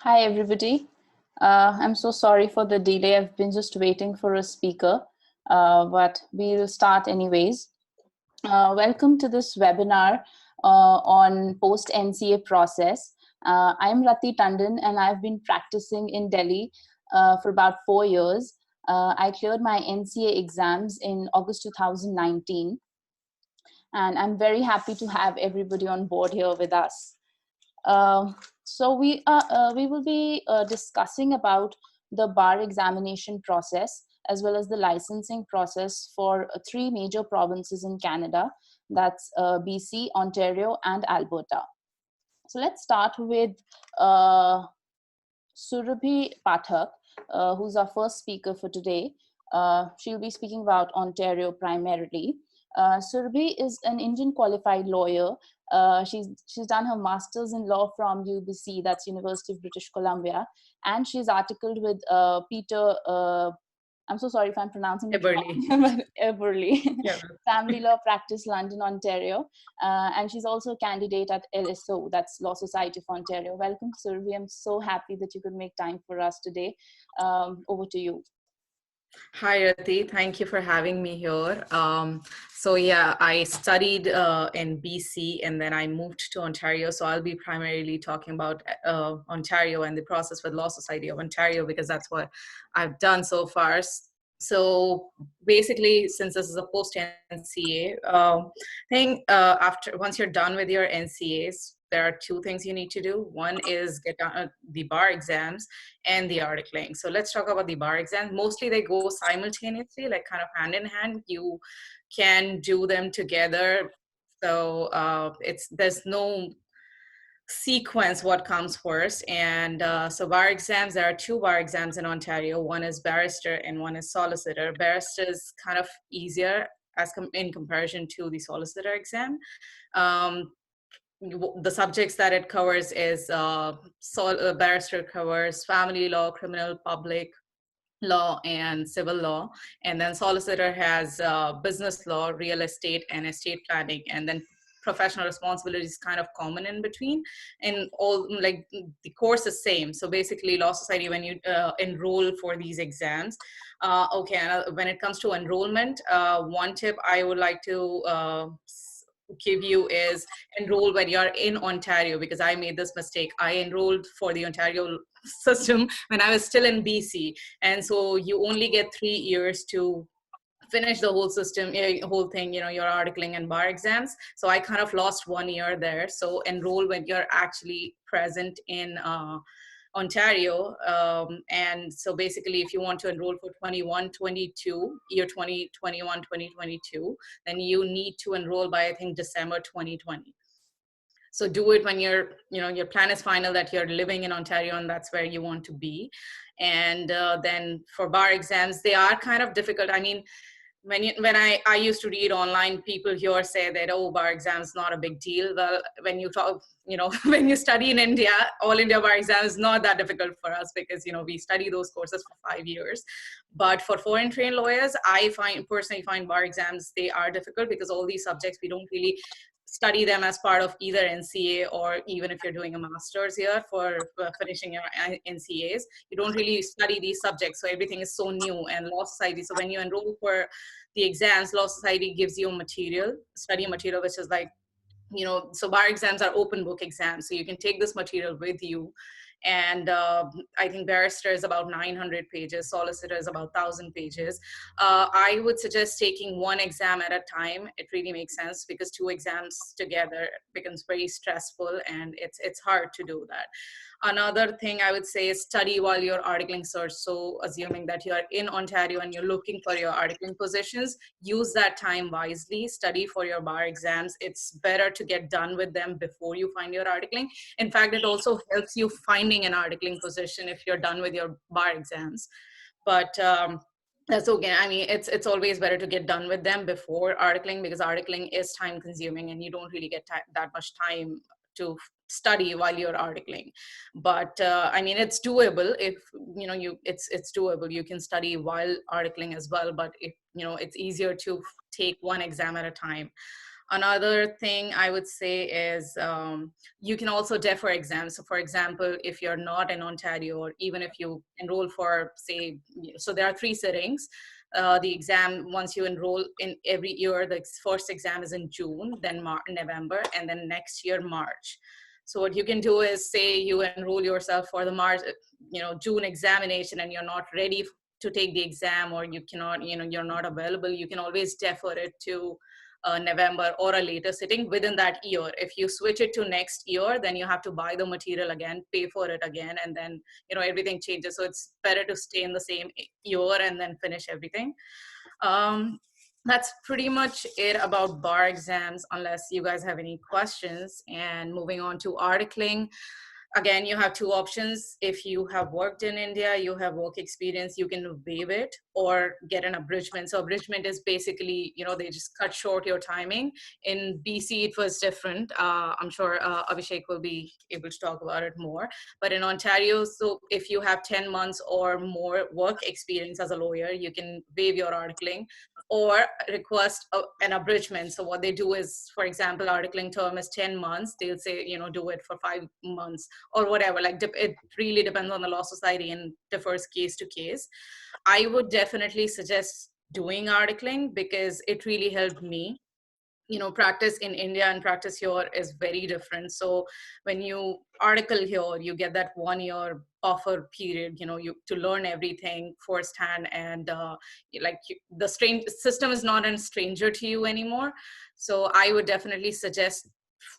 Hi, everybody. I'm so sorry for the delay. I've been just waiting for a speaker, but we'll start anyways. Welcome to this webinar on post-NCA process. I'm Rati Tandon, and I've been practicing in Delhi for about 4 years. I cleared my NCA exams in August 2019, and I'm very happy to have everybody on board here with us. So we will be discussing about the bar examination process as well as the licensing process for three major provinces in Canada. That's BC, Ontario, and Alberta. So let's start with Surabhi Pathak, who's our first speaker for today. She'll be speaking about Ontario primarily. Surabhi is an Indian qualified lawyer. She's done her master's in law from UBC, that's University of British Columbia, and she's articled with Peter. I'm so sorry if I'm pronouncing it wrong, but Eberly, Yeah. Family Law Practice, London, Ontario, and she's also a candidate at LSO, that's Law Society of Ontario. Welcome, Surabhi. I'm so happy that you could make time for us today. Over to you. Hi, Rati. Thank you for having me here. So yeah, I studied in BC and then I moved to Ontario. So I'll be primarily talking about Ontario and the process with Law Society of Ontario because that's what I've done so far. So basically, since this is a post-NCA thing, once you're done with your NCAs, there are two things you need to do. One is get the bar exams and the articling. So let's talk about the bar exams. Mostly they go simultaneously, like kind of hand in hand. You can do them together. So there's no sequence what comes first. And so bar exams, there are two bar exams in Ontario. One is barrister and one is solicitor. Barrister is kind of easier in comparison to the solicitor exam. The subjects that it covers is barrister covers family law, criminal, public law, and civil law. And then solicitor has business law, real estate, and estate planning. And then professional responsibility is kind of common in between. And all, like, the course is same. So basically, Law Society, when you enroll for these exams, when it comes to enrollment, one tip I would like to give you is enroll when you're in Ontario, because I made this mistake. I enrolled for the Ontario system when I was still in BC, and so you only get 3 years to finish the whole system, whole thing, your articling and bar exams. So I kind of lost 1 year there. So enroll when you're actually present in Ontario. And so basically, if you want to enroll for 21-22, year 2021-2022, then you need to enroll by, I think, December 2020. So do it when your plan is final, that you're living in Ontario and that's where you want to be. And then for bar exams, they are kind of difficult. I mean, when I used to read online, people here say that, oh, bar exam is not a big deal. Well, when you talk, when you study in India, all India bar exam is not that difficult for us because, we study those courses for 5 years. But for foreign trained lawyers, I personally find bar exams, they are difficult because all these subjects, we don't really study them as part of either NCA, or even if you're doing a master's here for finishing your NCAs, you don't really study these subjects. So everything is so new. And Law Society, so when you enroll for the exams, Law Society gives you study material, which is like, so bar exams are open book exams. So you can take this material with you. And I think barrister is about 900 pages, solicitor is about 1,000 pages. I would suggest taking one exam at a time. It really makes sense because 2 exams together becomes very stressful, and it's hard to do that. Another thing I would say is study while you're articling search. So assuming that you're in Ontario and you're looking for your articling positions, use that time wisely, study for your bar exams. It's better to get done with them before you find your articling. In fact, it also helps you finding an articling position if you're done with your bar exams. But that's okay. I mean, it's always better to get done with them before articling, because articling is time consuming and you don't really get that much time to study while you're articling. But I mean, it's doable. If it's doable, you can study while articling as well. But if it's easier to take one exam at a time. Another thing I would say is you can also defer exams. So for example, if you're not in Ontario, or even if you enroll for, say, so there are 3 sittings. The exam, once you enroll in every year, the first exam is in June, then November, and then next year, March. So what you can do is, say you enroll yourself for the March, June examination, and you're not ready to take the exam, or you cannot, you're not available, you can always defer it to November or a later sitting within that year. If you switch it to next year, then you have to buy the material again, pay for it again, and then everything changes. So it's better to stay in the same year and then finish everything. Um, that's pretty much it about bar exams, unless you guys have any questions. And moving on to articling. Again, you have 2 options. If you have worked in India, you have work experience, you can waive it or get an abridgment. So abridgment is basically, they just cut short your timing. In BC, it was different. I'm sure Abhishek will be able to talk about it more. But in Ontario, so if you have 10 months or more work experience as a lawyer, you can waive your articling or request an abridgment. So what they do is, for example, articling term is 10 months. They'll say, do it for 5 months or whatever. Like it really depends on the law society and differs case to case. I would definitely suggest doing articling because it really helped me. Practice in India and practice here is very different. So when you article here, you get that 1 year buffer period, you to learn everything firsthand, and the strange system is not a stranger to you anymore. So I would definitely suggest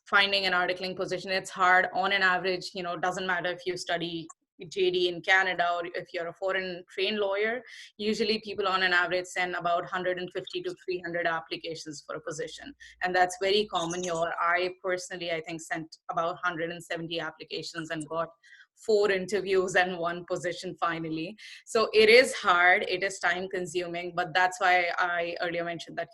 finding an articling position. It's hard on an average, doesn't matter if you study JD in Canada or if you're a foreign trained lawyer. Usually people on an average send about 150 to 300 applications for a position. And that's very common here. I personally, I think, sent about 170 applications and got 4 interviews and 1 position finally. So it is hard, it is time consuming, but that's why I earlier mentioned that,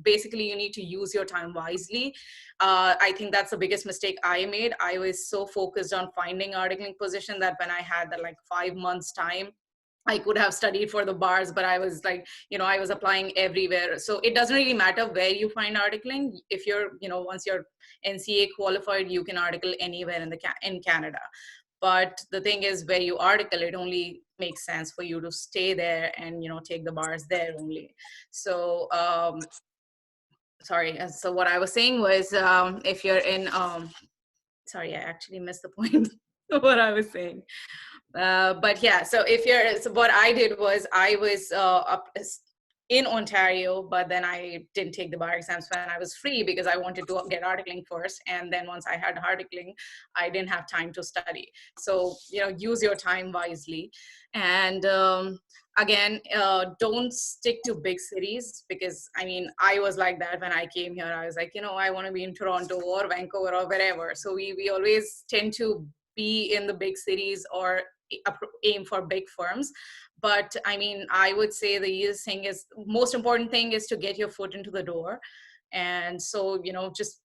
basically you need to use your time wisely. I think that's the biggest mistake I made. I was so focused on finding articling position that when I had that 5 months time, I could have studied for the bars, but I was I was applying everywhere. So it doesn't really matter where you find articling. If you're, once you're NCA qualified, you can article anywhere in Canada. But the thing is, where you article, it only makes sense for you to stay there and, take the bars there only. So, sorry. So what I was saying was, if you're in, sorry, I actually missed the point of what I was saying. But yeah, so so what I did was I was up in Ontario, but then I didn't take the bar exams when I was free because I wanted to get articling first. And then once I had articling, I didn't have time to study. So, use your time wisely. And again, don't stick to big cities because, I was like that when I came here. I was like, I want to be in Toronto or Vancouver or wherever. So we always tend to be in the big cities or aim for big firms. But I would say the easiest thing is, most important thing is to get your foot into the door. And so, just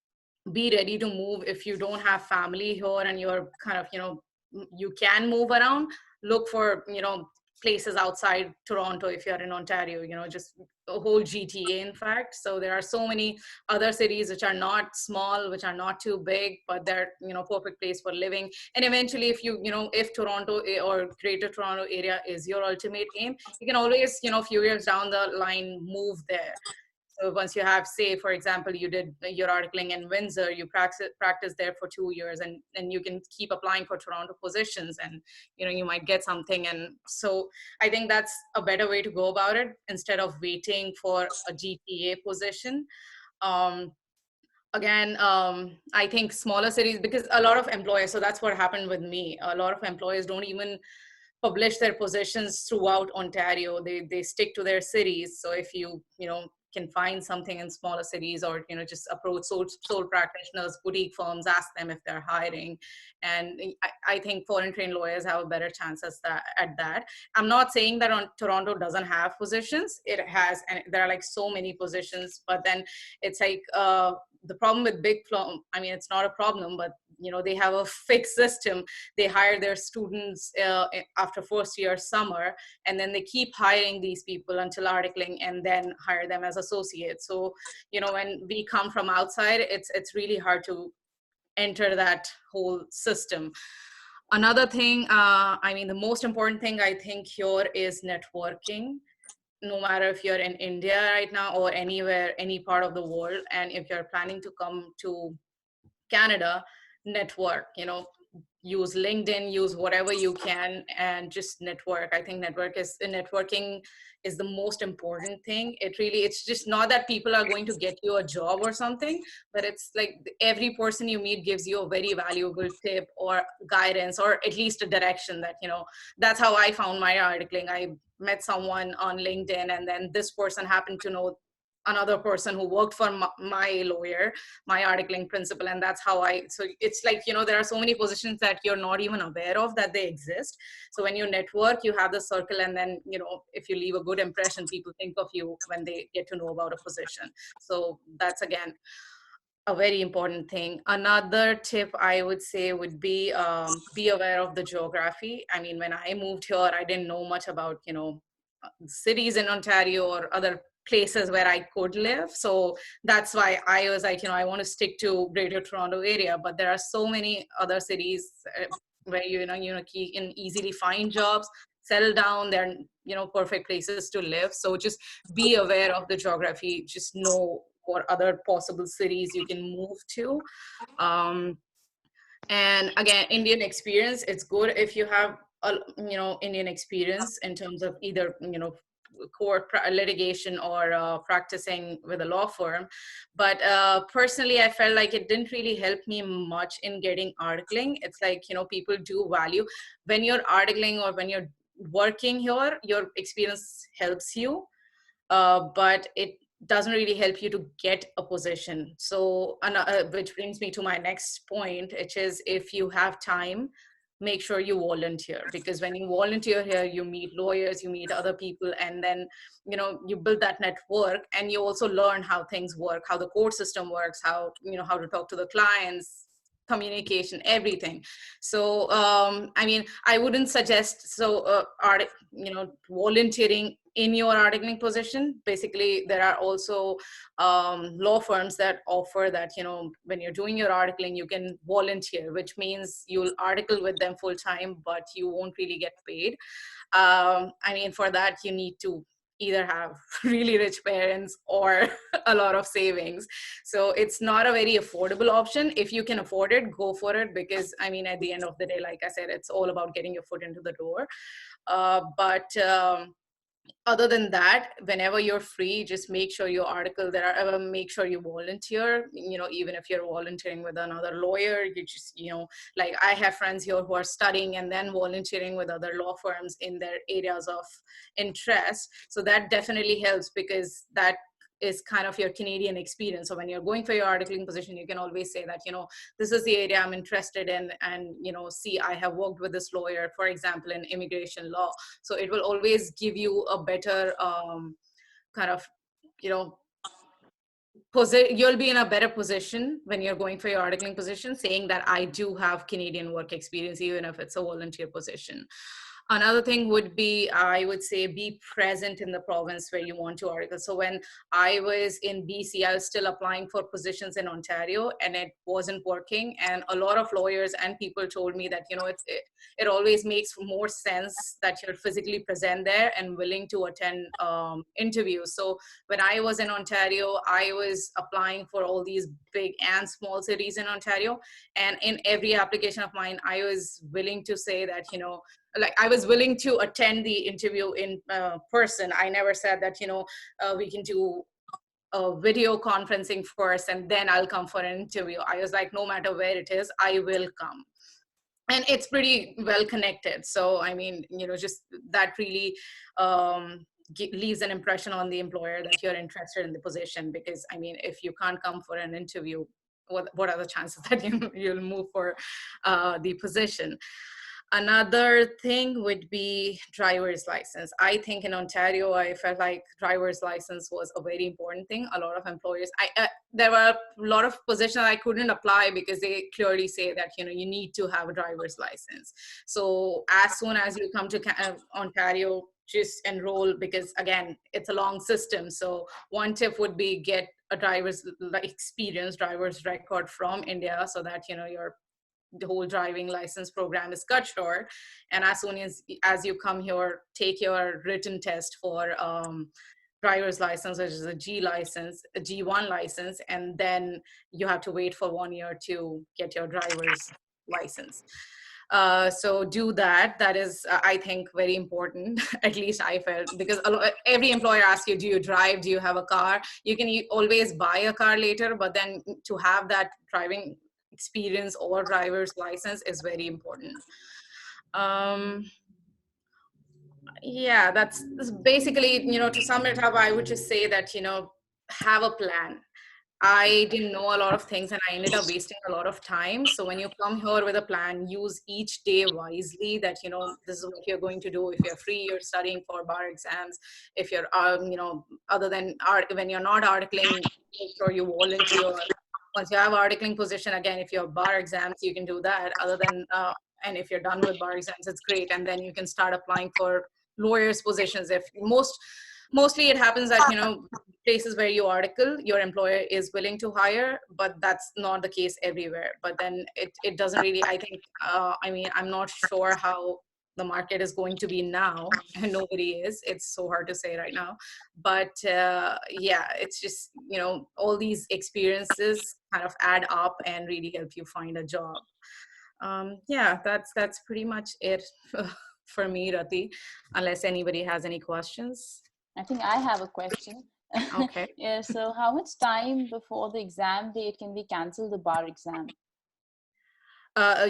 be ready to move. If you don't have family here and you're kind of, you can move around, look for, places outside Toronto. If you're in Ontario, just a whole GTA, in fact. So there are so many other cities which are not small, which are not too big, but they're, perfect place for living. And eventually, if if Toronto or Greater Toronto area is your ultimate aim, you can always, a few years down the line, move there. So once you have, say, for example, you did your articling in Windsor, you practice there for 2 years, and you can keep applying for Toronto positions, and you might get something. And so I think that's a better way to go about it instead of waiting for a GTA position. Um, Again, I think smaller cities, because a lot of employers, so that's what happened with me. A lot of employers don't even publish their positions throughout Ontario. They stick to their cities. So if you can find something in smaller cities, or just approach sole practitioners, boutique firms, ask them if they're hiring. And I think foreign trained lawyers have a better chance at that. I'm not saying that Toronto doesn't have positions. It has, and there are so many positions. But then it's the problem with big firm, it's not a problem, but they have a fixed system. They hire their students after first year summer, and then they keep hiring these people until articling, and then hire them as associates. So when we come from outside, it's really hard to enter that whole system. Another thing, the most important thing I think here is networking. No matter if you're in India right now or anywhere, any part of the world, and if you're planning to come to Canada, network, use LinkedIn, use whatever you can, and just network. I think networking is the most important thing. It's just not that people are going to get you a job or something, but it's like every person you meet gives you a very valuable tip or guidance, or at least a direction that, that's how I found my articling. I met someone on LinkedIn, and then this person happened to know another person who worked for my lawyer, my articling principal, and that's how so it's like, there are so many positions that you're not even aware of that they exist. So when you network, you have the circle, and then, if you leave a good impression, people think of you when they get to know about a position. So that's, again, a very important thing. Another tip I would say would be aware of the geography. I mean, when I moved here, I didn't know much about, cities in Ontario or other places where I could live. So that's why I was like, I want to stick to Greater Toronto area, but there are so many other cities where you can easily find jobs, settle down. They're perfect places to live. So just be aware of the geography. Just know what other possible cities you can move to. And again, Indian experience, it's good if you have Indian experience in terms of either court litigation or practicing with a law firm. But personally, I felt like it didn't really help me much in getting articling. It's like, people do value when you're articling or when you're working here, your experience helps you, but it doesn't really help you to get a position. So, which brings me to my next point, which is, if you have time, make sure you volunteer, because when you volunteer here, you meet lawyers, you meet other people, and then you build that network, and you also learn how things work, how the court system works, how how to talk to the clients, communication, everything. So I wouldn't suggest volunteering in your articling position. Basically, there are also law firms that offer that, when you're doing your articling, you can volunteer, which means you'll article with them full time, but you won't really get paid. For that, you need to either have really rich parents or a lot of savings. So it's not a very affordable option. If you can afford it, go for it, because at the end of the day, like I said, it's all about getting your foot into the door. But other than that, whenever you're free, just make sure you article. Make sure you volunteer. Even if you're volunteering with another lawyer, you just like, I have friends here who are studying and then volunteering with other law firms in their areas of interest. So that definitely helps, because that is kind of your Canadian experience. So when you're going for your articling position, you can always say that, this is the area I'm interested in, and see, I have worked with this lawyer, for example, in immigration law. So it will always give you a better kind of you'll be in a better position when you're going for your articling position, saying that I do have Canadian work experience, even if it's a volunteer position. Another thing would be, I would say, be present in the province where you want to article. So when I was in BC, I was still applying for positions in Ontario, and it wasn't working. And a lot of lawyers and people told me that, it always makes more sense that you're physically present there and willing to attend interviews. So when I was in Ontario, I was applying for all these big and small cities in Ontario. And in every application of mine, I was willing to say that, like, I was willing to attend the interview in person. I never said that, we can do a video conferencing first and then I'll come for an interview. I was like, no matter where it is, I will come. And it's pretty well connected. So, just that really leaves an impression on the employer that you're interested in the position. Because, if you can't come for an interview, what are the chances that you'll move for the position? Another thing would be driver's license. I think in Ontario, I felt like driver's license was a very important thing. A lot of employers, there were a lot of positions I couldn't apply because they clearly say that, you know, you need to have a driver's license. So as soon as you come to Ontario, just enroll, because again, it's a long system. So one tip would be get a driver's experience, driver's record from India, so that, you know, the whole driving license program is cut short. And as soon as you come here, take your written test for driver's license, which is a G license, a G1 license, and then you have to wait for 1 year to get your driver's license. So do that. That is, I think, very important. At least I felt, because every employer asks you, do you drive? Do you have a car? You can always buy a car later, but then to have that driving experience or driver's license is very important. Yeah, that's basically, you know, to sum it up, I would just say that, you know, have a plan. I didn't know a lot of things and I ended up wasting a lot of time. So when you come here with a plan, use each day wisely, that, you know, this is what you're going to do. If you're free, you're studying for bar exams. If you're, you know, other than when you're not articling, make sure you volunteer. Once you have articling position, again, if you have bar exams, you can do that. Other than, and if you're done with bar exams, it's great. And then you can start applying for lawyers positions. If mostly it happens that, you know, places where you article, your employer is willing to hire, but that's not the case everywhere. But then it doesn't really, I think, I mean, I'm not sure how the market is going to be now, and nobody is. It's so hard to say right now. But yeah, it's just, you know, all these experiences kind of add up and really help you find a job. Yeah, that's pretty much it for me, Rati, unless anybody has any questions. I think I have a question. Okay. Yeah, so how much time before the exam date can we cancel the bar exam?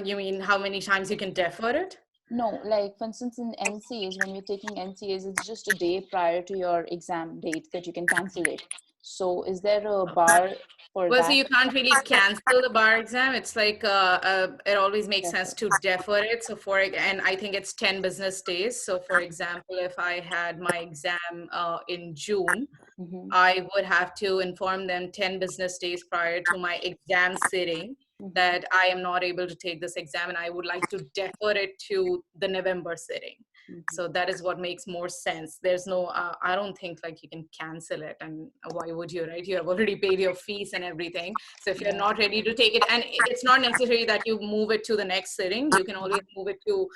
You mean how many times you can defer it? No, like for instance, in NCAs, when you're taking NCAs, it's just a day prior to your exam date that you can cancel it. So is there a bar for Well, so that? you can't really cancel the bar exam. It's like it always makes sense Defer. to defer it. So and I think it's 10 business days. So for example, if I had my exam in June, Mm-hmm. I would have to inform them 10 business days prior to my exam sitting Mm-hmm. that I am not able to take this exam and I would like to defer it to the November sitting. Mm-hmm. So that is what makes more sense. There's no, I don't think like you can cancel it. And why would you, right? You have already paid your fees and everything. So if you're Yeah. not ready to take it, and it's not necessary that you move it to the next sitting, you can always move it to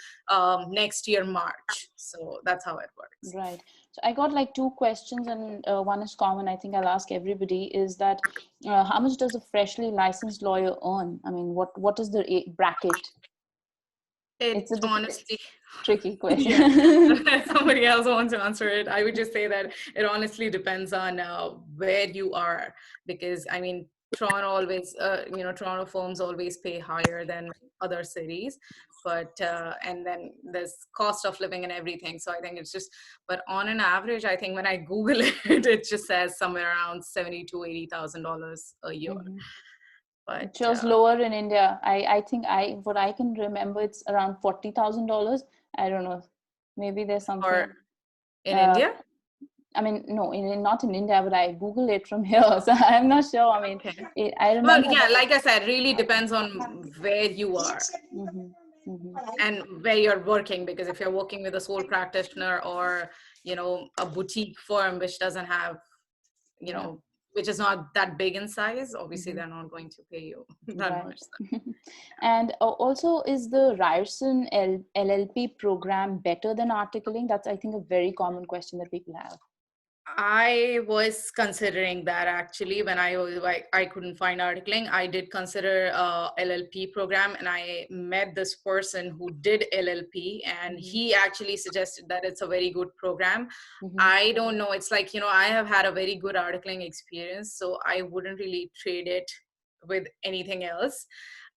next year, March. So that's how it works. Right. So I got like two questions, and one is common. I think I'll ask everybody: is that how much does a freshly licensed lawyer earn? I mean, what is the bracket? It's It a honestly, tricky yeah, question. somebody else wants to answer it. I would just say that it honestly depends on where you are, because I mean, Toronto always, you know, Toronto firms always pay higher than other cities, but and then there's cost of living and everything. So I think it's just, but on an average, I think when I Google it, it just says somewhere around $70,000 to $80,000 a year. Mhm. But It shows lower in India. I think what I can remember, it's around $40,000. I don't know. Maybe there's or something. in Uh, India. I mean, no, not in India, but I Google it from here, so I'm not sure. I mean, Okay. I Well, remember yeah, that. like I said, really depends on where you are Mhm, mhm. and where you're working. Because if you're working with a sole practitioner or, you know, a boutique firm which doesn't have, you Yeah. know, which is not that big in size, obviously Mhm. they're not going to pay you that Right. much. And also, is the Ryerson LLP program better than articling? That's, I think, a very common question that people have. I was considering that actually when I was like I couldn't find articling. I did consider LLP program, and I met this person who did LLP, and Mm-hmm. he actually suggested that it's a very good program. Mm-hmm. I don't know. It's like, you know, I have had a very good articling experience, so I wouldn't really trade it with anything else.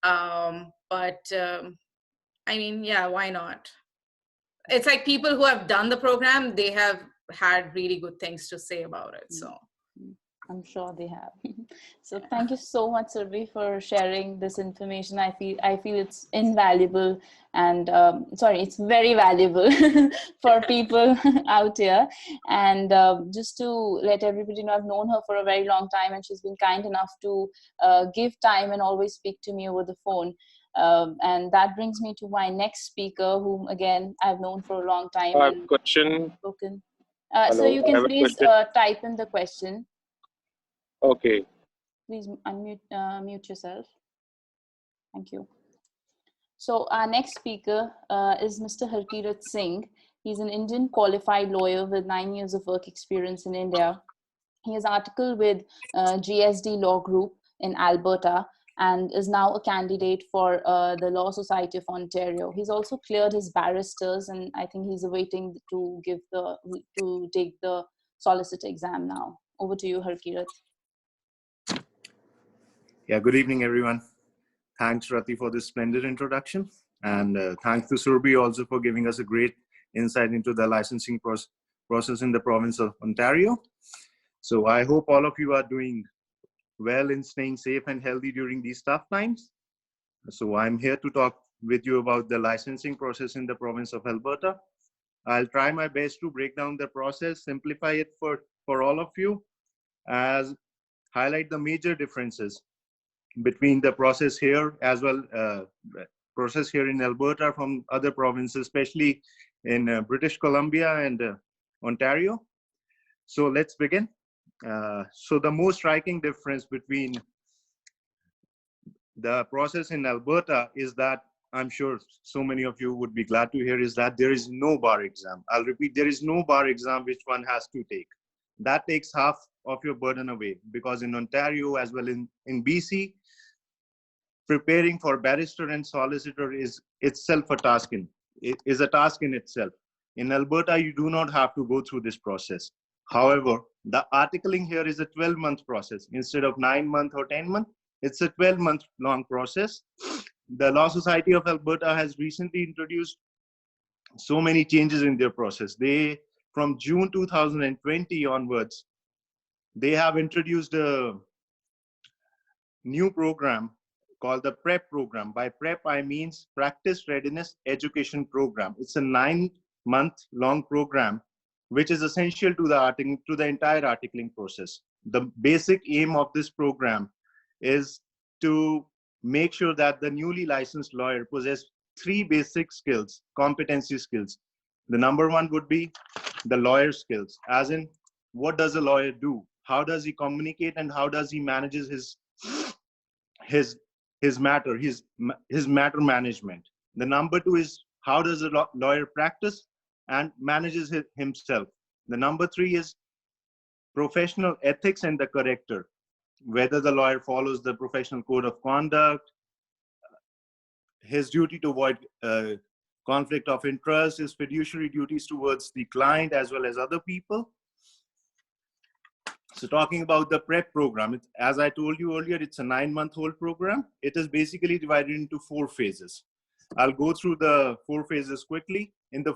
But I mean, yeah, why not? It's like people who have done the program, they have had really good things to say about it. So I'm sure they have. So thank you so much, Survi, for sharing this information. I feel it's invaluable, and sorry, it's very valuable for people out here. And just to let everybody know, I've known her for a very long time, and she's been kind enough to give time and always speak to me over the phone. And that brings me to my next speaker, whom again I've known for a long time I have a and question. spoken. So Hello, you I can have a please question. type in the question. Okay. Please unmute, mute yourself. Thank you. So our next speaker is Mr. Harkirat Singh. He's an Indian qualified lawyer with 9 years of work experience in India. He has articled with GSD Law Group in Alberta and is now a candidate for the Law Society of Ontario. He's also cleared his barristers, and I think he's awaiting to take the solicitor exam now. Over to you, Harkirat. Yeah, good evening, everyone. Thanks, Rati, for this splendid introduction. And thanks to Surbi also for giving us a great insight into the licensing process in the province of Ontario. So I hope all of you are doing well and staying safe and healthy during these tough times. So I'm here to talk with you about the licensing process in the province of Alberta. I'll try my best to break down the process, simplify it for all of you, as highlight the major differences between the process here as well process here in Alberta from other provinces, especially in British Columbia and Ontario. So let's begin. So the most striking difference between the process in Alberta is that I'm sure so many of you would be glad to hear is that there is no bar exam. I'll repeat, there is no bar exam which one has to take. That takes half of your burden away, because in Ontario as well in BC, preparing for barrister and solicitor is itself a task in itself. In Alberta, you do not have to go through this process. However, the articling here is a 12-month process. Instead of 9-month or 10-month, it's a 12-month long process. The Law Society of Alberta has recently introduced so many changes in their process. From June 2020 onwards, they have introduced a new program called the PrEP program. By PrEP, I means Practice Readiness Education Program. It's a 9-month long program, which is essential to the entire articling process. The basic aim of this program is to make sure that the newly licensed lawyer possess 3 basic skills, competency skills. The number 1 would be the lawyer skills, as in what does a lawyer do? How does he communicate, and how does he manages his matter management. The number 2 is how does a lawyer practice and manages himself. The number 3 is professional ethics and the character, whether the lawyer follows the professional code of conduct, his duty to avoid conflict of interest, his fiduciary duties towards the client as well as other people. So talking about the PrEP program, as I told you earlier, it's a 9-month-old program. It is basically divided into 4 phases. I'll go through the 4 phases quickly. The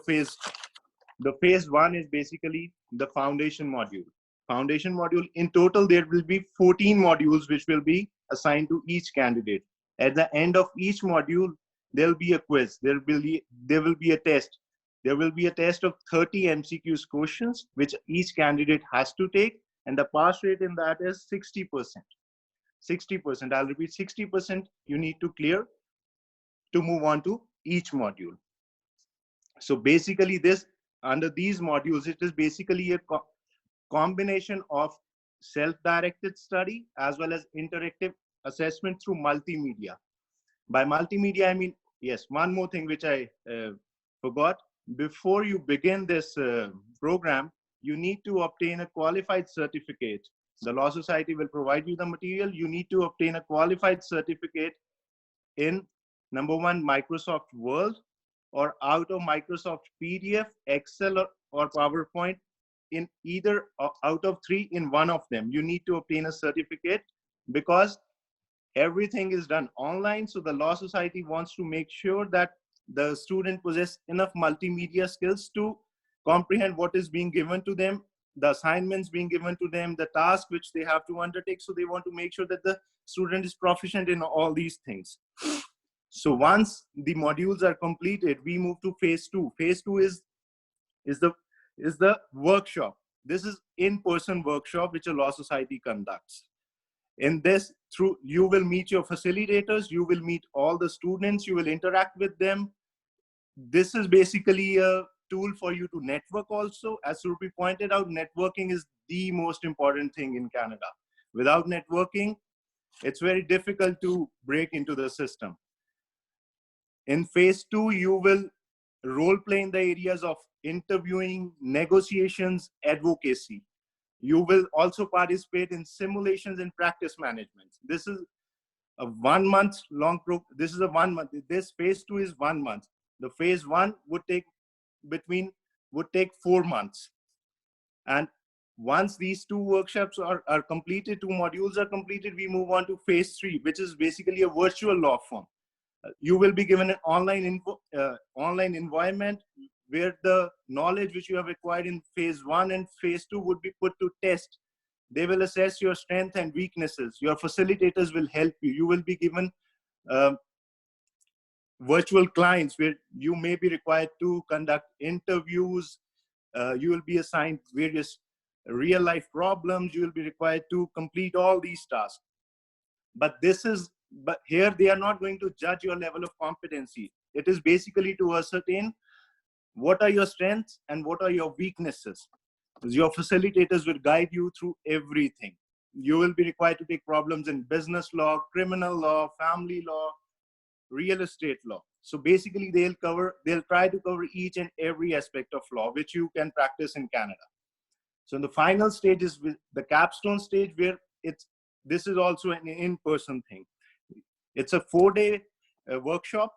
phase 1 is basically the foundation module. Foundation module, in total, there will be 14 modules which will be assigned to each candidate. At the end of each module, there will be a quiz. There will be a test. There will be a test of 30 MCQs questions, which each candidate has to take. And the pass rate in that is 60%. 60%, I'll repeat, 60% you need to clear to move on to each module. So basically under these modules, it is basically a combination of self-directed study as well as interactive assessment through multimedia. By multimedia, I mean, yes, one more thing which I forgot. Before you begin this program, you need to obtain a qualified certificate. The Law Society will provide you the material. You need to obtain a qualified certificate in number 1, Microsoft Word, or out of Microsoft PDF, Excel, or PowerPoint. In either out of 3, in one of them, you need to obtain a certificate, because everything is done online. So the Law Society wants to make sure that the student possess enough multimedia skills to comprehend what is being given to them the assignments being given to them, the task which they have to undertake. So they want to make sure that the student is proficient in all these things. So once the modules are completed, we move to phase 2. Phase 2 is the workshop. This is in-person workshop which a law society conducts. In this, you will meet your facilitators, you will meet all the students, you will interact with them. This is basically a tool for you to network also. As Surpi pointed out, networking is the most important thing in Canada. Without networking, it's very difficult to break into the system. In phase 2, you will role play in the areas of interviewing, negotiations, advocacy. You will also participate in simulations and practice management. This is a 1 month long program. This is a 1 month. This phase 2 is 1 month. The phase 1 would take 4 months. And once these 2 workshops are completed, 2 modules are completed, we move on to phase 3, which is basically a virtual law firm. You will be given an online environment where the knowledge which you have acquired in phase 1 and phase 2 would be put to test. They will assess your strengths and weaknesses. Your facilitators will help you. You will be given virtual clients where you may be required to conduct interviews. You will be assigned various real life problems. You will be required to complete all these tasks. But here they are not going to judge your level of competency. It is basically to ascertain what are your strengths and what are your weaknesses. Your facilitators will guide you through everything. You will be required to take problems in business law, criminal law, family law, real estate law. So basically they'll try to cover each and every aspect of law which you can practice in Canada. So the final stage is with the capstone stage, where this is also an in-person thing. It's a 4-day workshop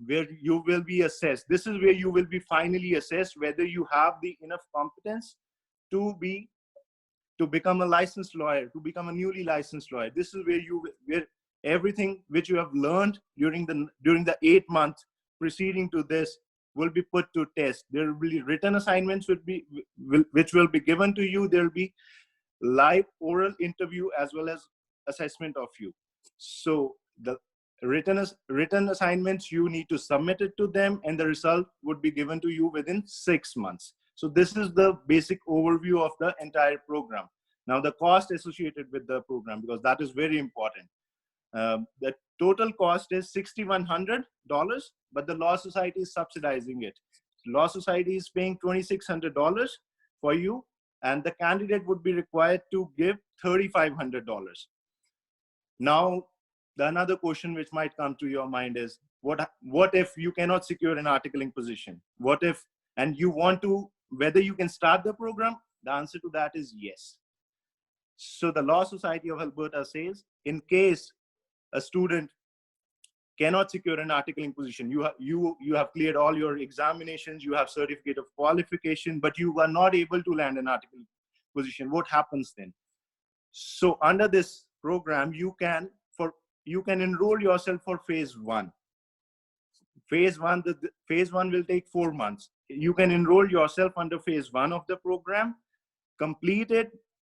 where you will be assessed. This is where you will be finally assessed whether you have the enough competence to become a licensed lawyer, to become a newly licensed lawyer. This is where everything which you have learned during the 8 months preceding to this will be put to test. There will be written assignments which will be given to you. There will be live oral interview as well as assessment of you. So the written assignments, you need to submit it to them, and the result would be given to you within 6 months. So this is the basic overview of the entire program. Now the cost associated with the program, because that is very important. The total cost is $6,100, but the Law Society is subsidizing it. Law Society is paying $2,600 for you, and the candidate would be required to give $3,500. Now, another question which might come to your mind is, what if you cannot secure an articling position? What if, and you want to, whether you can start the program? The answer to that is yes. So the Law Society of Alberta says, in case a student cannot secure an articling position, you have cleared all your examinations, you have certificate of qualification, but you are not able to land an articling position, what happens then? So under this program, you can enroll yourself for phase 1. Phase 1 will take 4 months. You can enroll yourself under phase 1 of the program, complete it,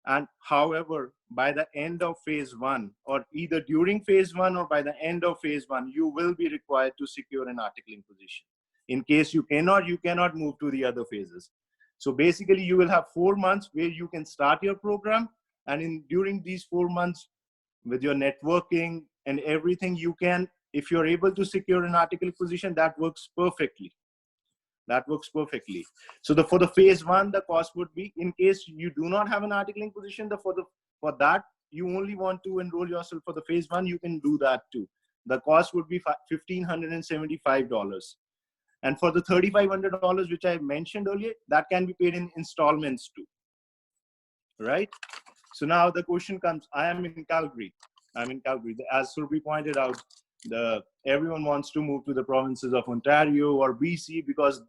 and however, by the end of phase 1, or either during phase 1 or by the end of phase 1, you will be required to secure an articling position. In case you cannot move to the other phases. So basically, you will have 4 months where you can start your program, and during these 4 months, with your networking and everything, you can, if you're able to secure an articling position, that works perfectly. That works perfectly. So for the phase 1, the cost would be, in case you do not have an articling position, for that you only want to enroll yourself for the phase 1, you can do that too. The cost would be $1,575. And for the $3,500, which I mentioned earlier, that can be paid in installments too. Right? So now the question comes, I am in Calgary. As Surbi pointed out, everyone wants to move to the provinces of Ontario or BC because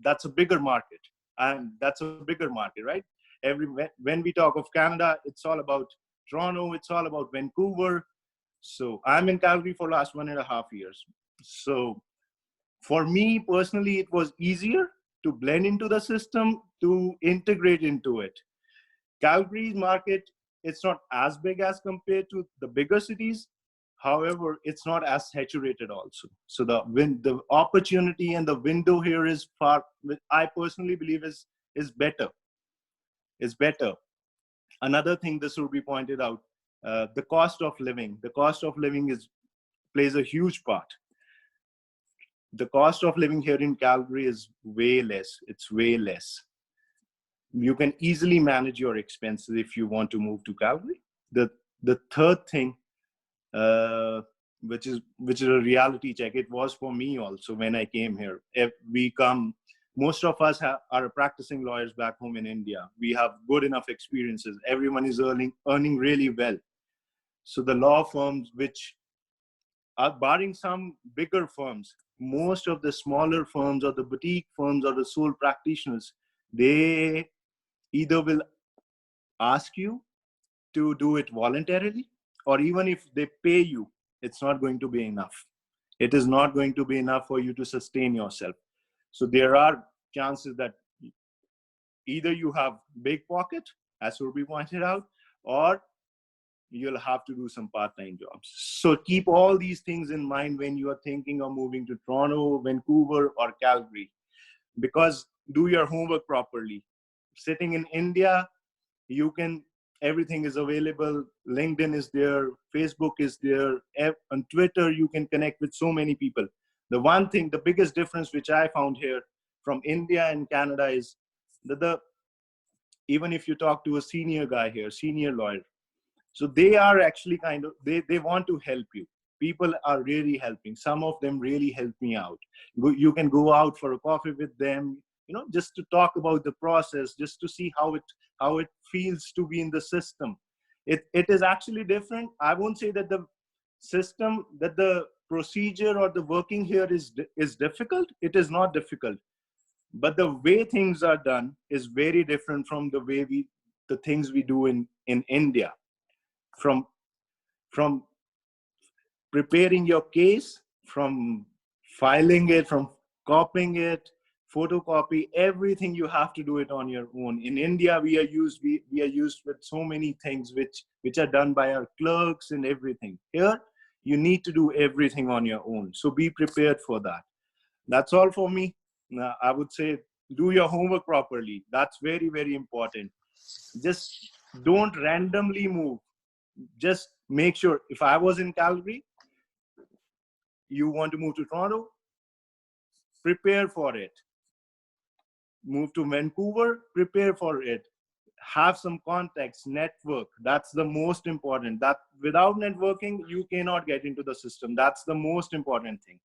that's a bigger market, and that's a bigger market, right? When we talk of Canada, it's all about Toronto, it's all about Vancouver. So I'm in Calgary for the last 1.5 years. So for me personally, it was easier to blend into the system, to integrate into it. Calgary's market, it's not as big as compared to the bigger cities. However, it's not as saturated also. So the opportunity and the window here is far, I personally believe is better. Is better. Another thing this will be pointed out, the cost of living. The cost of living plays a huge part. The cost of living here in Calgary is way less. It's way less. You can easily manage your expenses if you want to move to Calgary. The third thing, which is a reality check. It was for me also when I came here. If we come, most of us are practicing lawyers back home in India. We have good enough experiences. Everyone is earning really well. So the law firms, which are barring some bigger firms, most of the smaller firms or the boutique firms or the sole practitioners, they either will ask you to do it voluntarily, or even if they pay you, it's not going to be enough. It is not going to be enough for you to sustain yourself. So there are chances that either you have big pocket, as Surbi pointed out, or you'll have to do some part-time jobs. So keep all these things in mind when you are thinking of moving to Toronto, Vancouver, or Calgary, because do your homework properly. Sitting in India, everything is available. LinkedIn is there, Facebook is there, on Twitter, you can connect with so many people. The biggest difference which I found here from India and Canada is that even if you talk to a senior guy here, senior lawyer, so they are actually they want to help you. People are really helping. Some of them really help me out. You can go out for a coffee with them, just to talk about the process, just to see how it feels to be in the system. It is actually different. I won't say that the system, that the procedure or the working here is difficult. It is not difficult. But the way things are done is very different from the things we do in India. From preparing your case, from filing it, from copying it, photocopy, everything you have to do it on your own. In India, we are used with so many things which are done by our clerks and everything. Here, you need to do everything on your own. So be prepared for that. That's all for me. I would say do your homework properly. That's very, very important. Just don't randomly move. Just make sure, if I was in Calgary, you want to move to Toronto, prepare for it. Move to Vancouver, prepare for it. Have some contacts, network. That's the most important. That without networking, you cannot get into the system. That's the most important thing.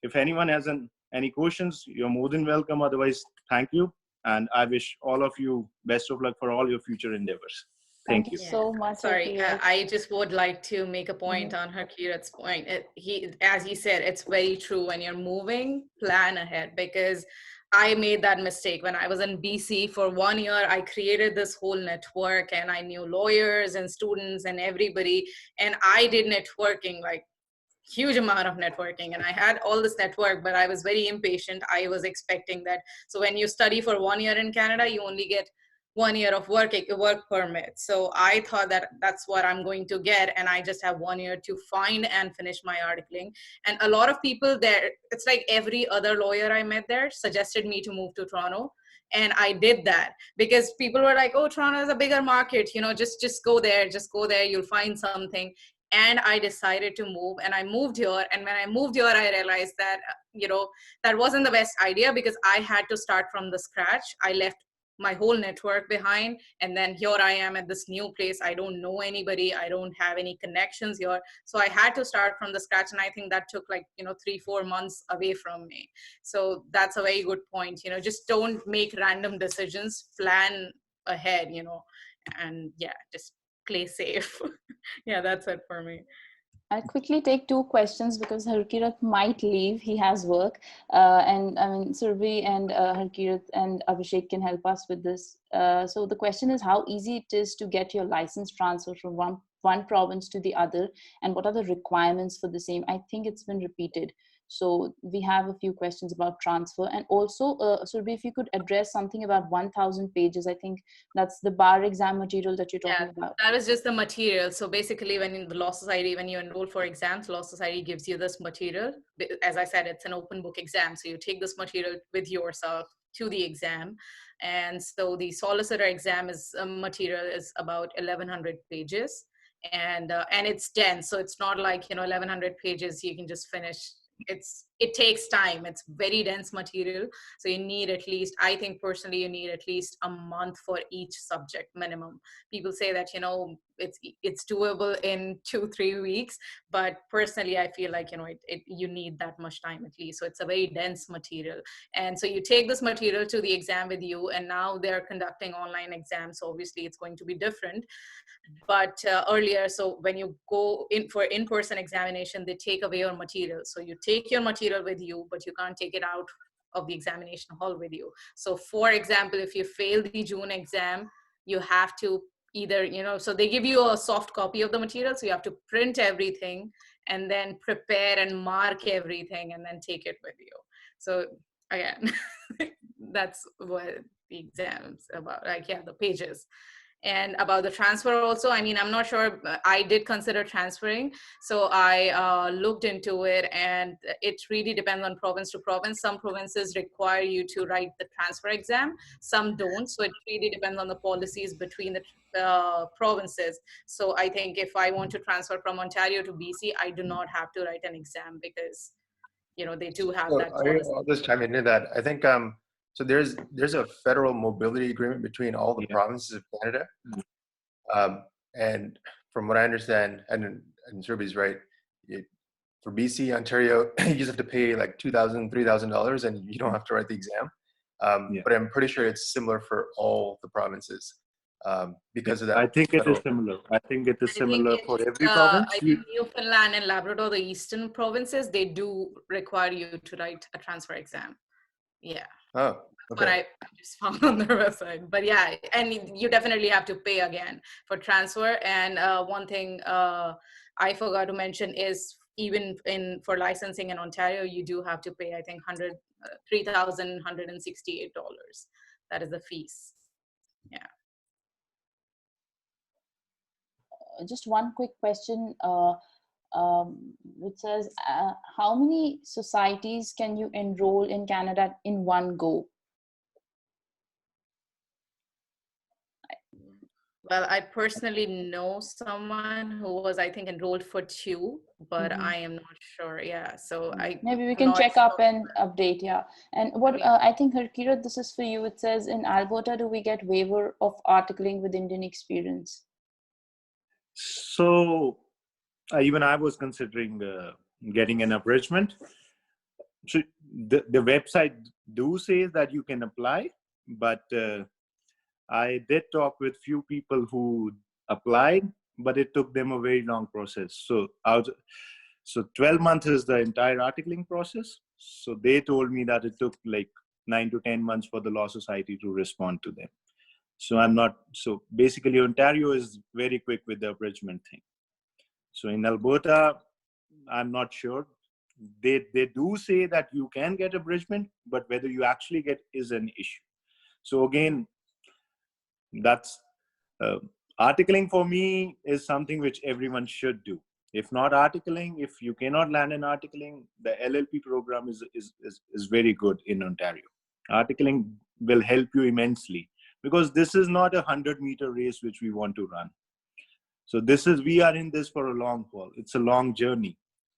If anyone has any questions, you're more than welcome. Otherwise, thank you. And I wish all of you best of luck for all your future endeavors. Thank you. So much. Sorry, I just would like to make a point on Harkirat's point. As he said, it's very true. When you're moving, plan ahead, because I made that mistake when I was in BC for 1 year. I created this whole network and I knew lawyers and students and everybody. And I did networking, like huge amount of networking, and I had all this network, but I was very impatient. I was expecting that. So when you study for 1 year in Canada, you only get 1 year of work permit. So I thought that that's what I'm going to get, and I just have 1 year to find and finish my articling. And a lot of people there, it's like every other lawyer I met there suggested me to move to Toronto. And I did that because people were like, oh, Toronto is a bigger market, just go there, you'll find something. And I decided to move, and I moved here. And when I moved here, I realized that, that wasn't the best idea, because I had to start from the scratch. I left my whole network behind, and then here I am at this new place. I don't know anybody. I don't have any connections here. So I had to start from the scratch. And I think that took 3-4 months away from me. So that's a very good point. Just don't make random decisions, plan ahead, and just play safe. Yeah, that's it for me. I'll quickly take 2 questions because Harkirat might leave. He has work. And I mean, Surbi and Harkirat and Abhishek can help us with this. So the question is how easy it is to get your license transfer from one province to the other, and what are the requirements for the same? I think it's been repeated. So we have a few questions about transfer, and also, Surbhi, if you could address something about 1,000 pages. I think that's the bar exam material that you're talking about. That was just the material. So basically, when in the Law Society, when you enroll for exams, Law Society gives you this material. As I said, it's an open book exam. So you take this material with yourself to the exam. And so the solicitor exam is material is about 1,100 pages, and it's dense. So it's not like 1,100 pages you can just finish. It takes time. It's very dense material. So you need at least, I think personally, you need at least a month for each subject minimum. People say that it's doable in 2-3 weeks, but personally I feel like you need that much time at least. So it's a very dense material, and so you take this material to the exam with you, and now they're conducting online exams, so obviously it's going to be different. But earlier, so when you go in for in-person examination, they take away your material. So you take your material with you, but you can't take it out of the examination hall with you. So for example, if you fail the June exam, you have to either, so they give you a soft copy of the material, so you have to print everything and then prepare and mark everything and then take it with you. So again, that's what the exam's about, the pages. And about the transfer also, I mean, I'm not sure, I did consider transferring. So I looked into it, and it really depends on province to province. Some provinces require you to write the transfer exam, some don't. So it really depends on the policies between the provinces. So I think if I want to transfer from Ontario to BC, I do not have to write an exam, because they do have that policy. I'll just chime into that. I think so there's a federal mobility agreement between all the provinces of Canada. And from what I understand, and Surbhi's right, for BC, Ontario, you just have to pay like $2,000, $3,000, and you don't have to write the exam. But I'm pretty sure it's similar for all the provinces because of that. I think it is similar. I think it is similar for every province. I think Newfoundland and Labrador, the eastern provinces, they do require you to write a transfer exam. Yeah. Oh, okay. But I just found on their website. But yeah, and you definitely have to pay again for transfer. And one thing I forgot to mention is, even for licensing in Ontario, you do have to pay, I think, $3,168. That is the fees. Yeah. Just one quick question, which says, how many societies can you enroll in Canada in one go? Well, I personally know someone who was, I think, enrolled for 2, but I am not sure. Yeah, so maybe we can check up and update. Yeah, and what I think, Harkirat, this is for you. It says, in Alberta, do we get waiver of articling with Indian experience? So even I was considering getting an abridgment. So the website do say that you can apply, but I did talk with few people who applied, but it took them a very long process. So 12 months is the entire articling process. So they told me that it took like 9 to 10 months for the Law Society to respond to them. So basically Ontario is very quick with the abridgment thing. So in Alberta, I'm not sure. They do say that you can get abridgment, but whether you actually get is an issue. So again, that's articling for me is something which everyone should do. If not articling, if you cannot land an articling, the LLP program is very good in Ontario. Articling will help you immensely, because this is not a 100-meter race which we want to run. So we are in this for a long haul. It's a long journey.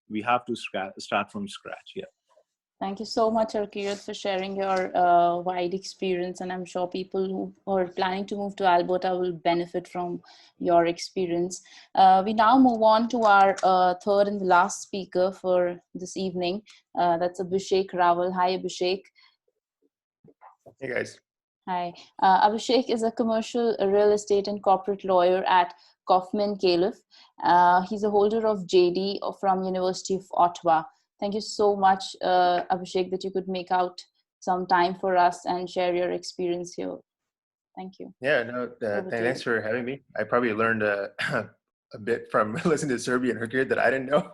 We have to start from scratch. Yeah. Thank you so much, Harkirat, for sharing your wide experience. And I'm sure people who are planning to move to Alberta will benefit from your experience. We now move on to our third and the last speaker for this evening. That's Abhishek Rawal. Hi, Abhishek. Hey, guys. Hi. Abhishek is a commercial real estate and corporate lawyer at Kaufman Califf. He's a holder of JD from University of Ottawa. Thank you so much, Abhishek, that you could make out some time for us and share your experience here. Thank you. Yeah, no, thanks for having me. I probably learned a bit from listening to Serbi and Herkir that I didn't know.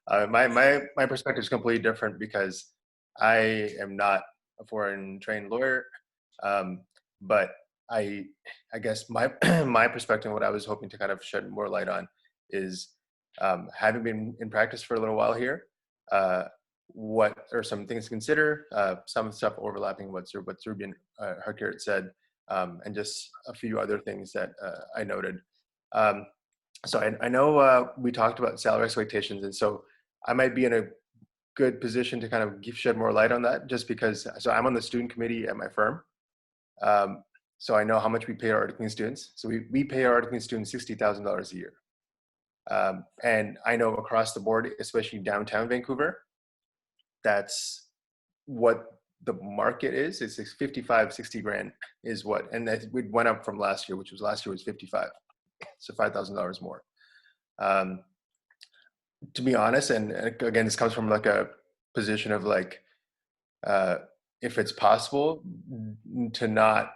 My perspective is completely different because I am not a foreign trained lawyer, but I guess my my perspective, what I was hoping to kind of shed more light on, is having been in practice for a little while here. What are some things to consider? Some stuff overlapping what Serbi and Herkir said, and just a few other things that I noted. So I know we talked about salary expectations, and so I might be in a good position to kind of shed more light on that, just because. So I'm on the student committee at my firm, so I know how much we pay our articling students. So we pay our articling students $60,000 a year, and I know across the board, especially downtown Vancouver, that's what the market is. It's 55, 60 grand is what, and that we went up from last year, which was last year was 55. So $5,000 more. To be honest, and again, this comes from like a position of like, if it's possible to not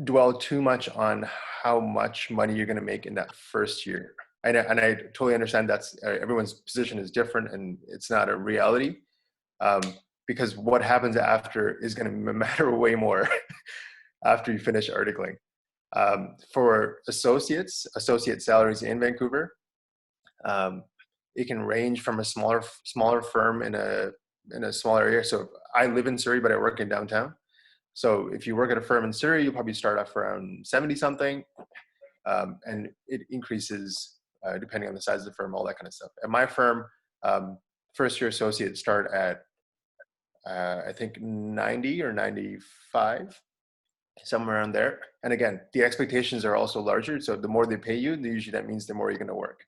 dwell too much on how much money you're going to make in that first year. And I totally understand that's everyone's position is different and it's not a reality, because what happens after is going to matter way more after you finish articling. For associate salaries in Vancouver, it can range from a smaller firm in a smaller area. So I live in Surrey, but I work in downtown. So if you work at a firm in Surrey, you'll probably start off around 70 something, and it increases depending on the size of the firm, all that kind of stuff. At my firm, first year associates start at I think 90 or 95. Somewhere around there. And again, the expectations are also larger. So the more they pay you, usually that means the more you're going to work.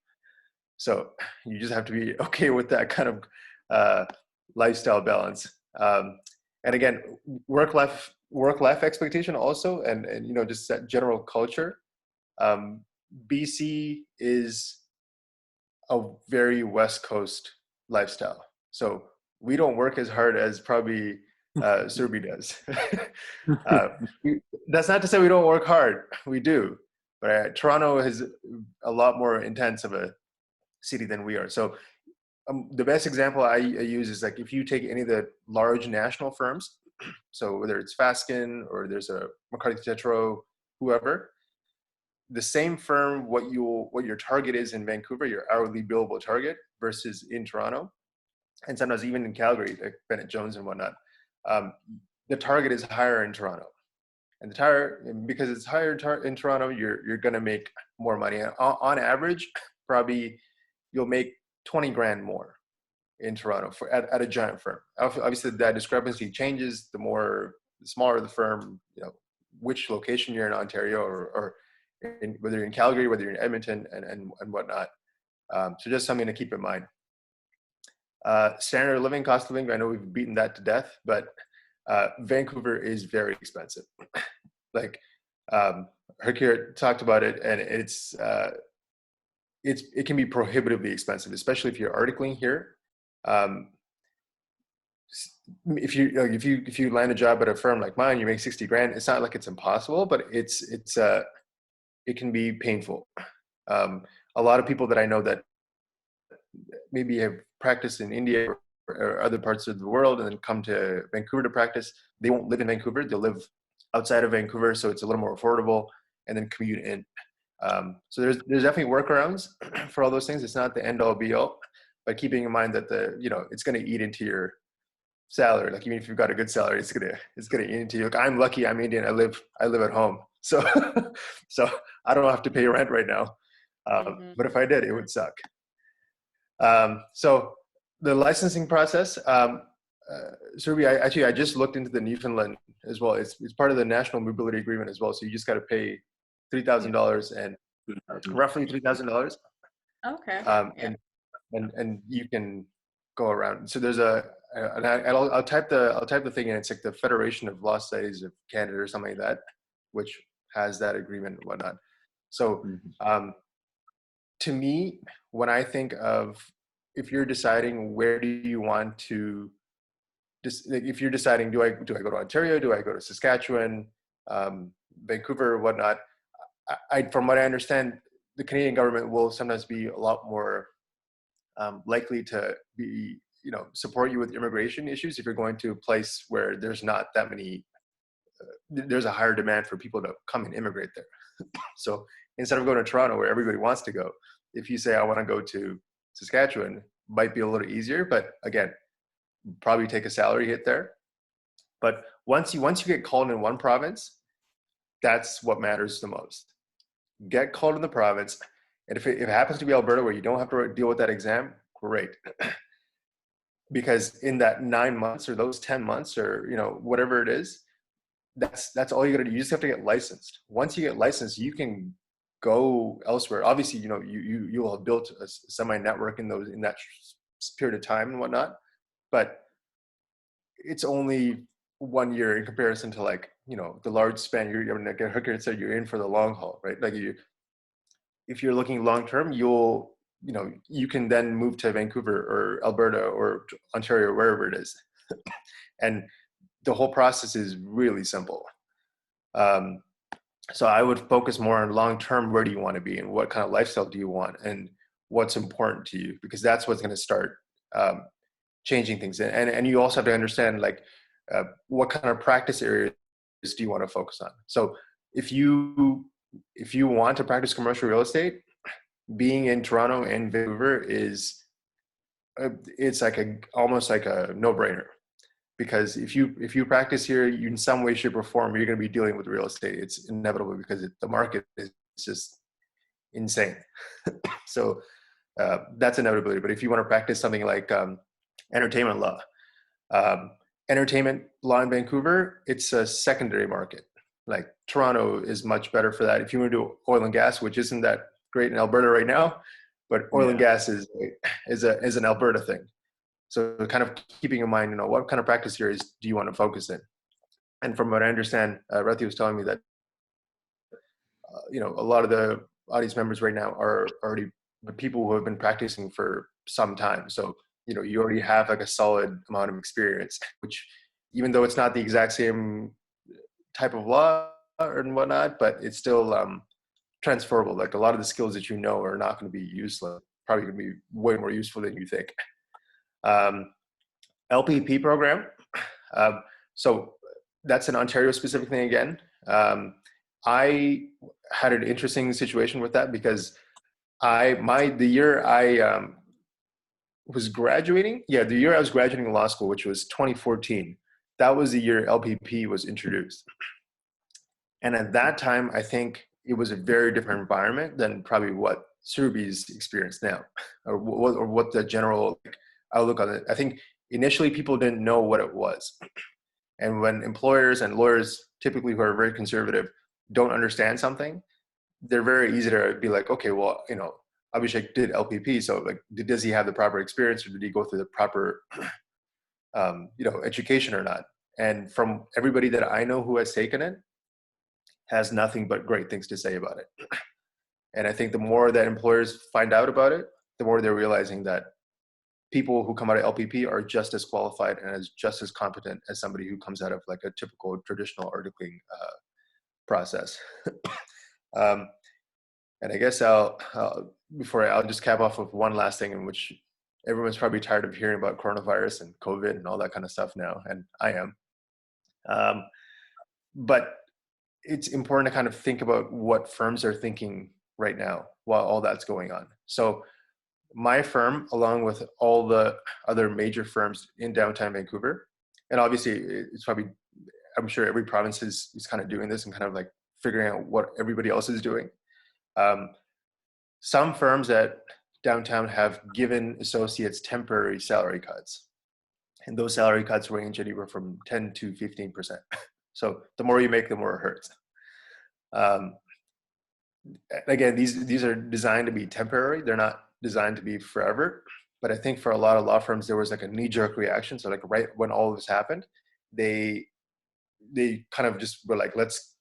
So you just have to be okay with that kind of lifestyle balance. And again, work-life expectation also, and you know, just that general culture. BC is a very West Coast lifestyle. So we don't work as hard as probably Serbi does. That's not to say we don't work hard. We do. But Toronto is a lot more intense of a city than we are. So the best example I use is like if you take any of the large national firms, so whether it's Fasken or there's a McCarthy Tetro, whoever, the same firm, what your target is in Vancouver, your hourly billable target versus in Toronto, and sometimes even in Calgary, like Bennett Jones and whatnot, the target is higher in Toronto. And because it's higher in Toronto, you're going to make more money. On average, probably you'll make 20 grand more in Toronto at a giant firm. Obviously, that discrepancy changes the smaller the firm, you know, which location you're in Ontario or whether you're in Calgary, whether you're in Edmonton and whatnot. So just something to keep in mind. Standard of living, cost of living, I know we've beaten that to death, but Vancouver is very expensive. Like Herkir talked about it, and it can be prohibitively expensive, especially if you're articling here. If you land a job at a firm like mine, you make 60 grand. It's not like it's impossible, but it can be painful. A lot of people that I know that maybe have practiced in India or other parts of the world and then come to Vancouver to practice, they won't live in Vancouver. They'll live outside of Vancouver, so it's a little more affordable, and then commute in. So there's definitely workarounds for all those things. It's not the end all be all, but keeping in mind that it's going to eat into your salary. Like even if you've got a good salary, it's gonna eat into you. Like I'm lucky, I'm Indian. I live at home, so so I don't have to pay rent right now. But if I did, it would suck. So the licensing process, Serbi, I just looked into the Newfoundland as well. It's part of the National Mobility Agreement as well. So you just got to pay $3,000 and roughly $3,000. Okay. And you can go around. So there's I'll type the thing in. It's like the Federation of Law Societies of Canada or something like that, which has that agreement and whatnot. So to me, when I think of if you're deciding where do you want to, if you're deciding do I go to Ontario, do I go to Saskatchewan, Vancouver, whatnot, from what I understand, the Canadian government will sometimes be a lot more likely to be, support you with immigration issues if you're going to a place where there's not that many, there's a higher demand for people to come and immigrate there. So instead of going to Toronto where everybody wants to go, if you say, I want to go to Saskatchewan, might be a little easier, but again, probably take a salary hit there. But once you get called in one province, that's what matters the most. Get called in the province, and if it happens to be Alberta where you don't have to deal with that exam, great. Because in that 9 months or those 10 months or whatever it is, that's all you gotta do. You just have to get licensed. Once you get licensed, you can go elsewhere. Obviously, you'll have built a semi network in that period of time and whatnot, but it's only 1 year in comparison to the large span. You're in for the long haul, right? Like if you're looking long term, you can then move to Vancouver or Alberta or Ontario, wherever it is. And the whole process is really simple. So I would focus more on long term, where do you want to be and what kind of lifestyle do you want and what's important to you, because that's what's going to start changing things. And you also have to understand what kind of practice areas do you want to focus on. So if you want to practice commercial real estate, being in Toronto and Vancouver it's almost like a no-brainer, because if you practice here, you in some way, shape, or form, you're going to be dealing with real estate. It's inevitable because the market is just insane. So that's inevitability. But if you want to practice something like entertainment law in Vancouver, it's a secondary market. Like Toronto is much better for that. If you want to do oil and gas, which isn't that great in Alberta right now, but oil and gas is an Alberta thing. So kind of keeping in mind, what kind of practice areas do you want to focus in? And from what I understand, Rathi was telling me that, a lot of the audience members right now are already the people who have been practicing for some time. So, you already have a solid amount of experience, which even though it's not the exact same type of law and whatnot, but it's still transferable. Like a lot of the skills that are not going to be useless, probably going to be way more useful than you think. LPP program. So that's an Ontario specific thing again. I had an interesting situation with that because the year I was graduating, the year I was graduating law school, which was 2014, that was the year LPP was introduced. And at that time, I think it was a very different environment than probably what Surabhi's experienced now, or what the general outlook on it. I think initially people didn't know what it was. And when employers and lawyers, typically who are very conservative, don't understand something, they're very easy to be like, okay, well, Abhishek did LPP, so does he have the proper experience, or did he go through the proper, education or not? And from everybody that I know who has taken it, has nothing but great things to say about it. And I think the more that employers find out about it, the more they're realizing that people who come out of LPP are just as qualified and just as competent as somebody who comes out of a typical traditional articling process. And I guess I'll just cap off with one last thing, in which everyone's probably tired of hearing about coronavirus and COVID and all that kind of stuff now, and I am. But it's important to kind of think about what firms are thinking right now while all that's going on. So my firm, along with all the other major firms in downtown Vancouver, and obviously it's probably, I'm sure every province is kind of doing this and kind of figuring out what everybody else is doing. Some firms at downtown have given associates temporary salary cuts, and those salary cuts range anywhere from 10 to 15%. So the more you make, the more it hurts. Again, these are designed to be temporary. They're not designed to be forever. But I think for a lot of law firms, there was a knee-jerk reaction. So right when all of this happened, they kind of just were like, let's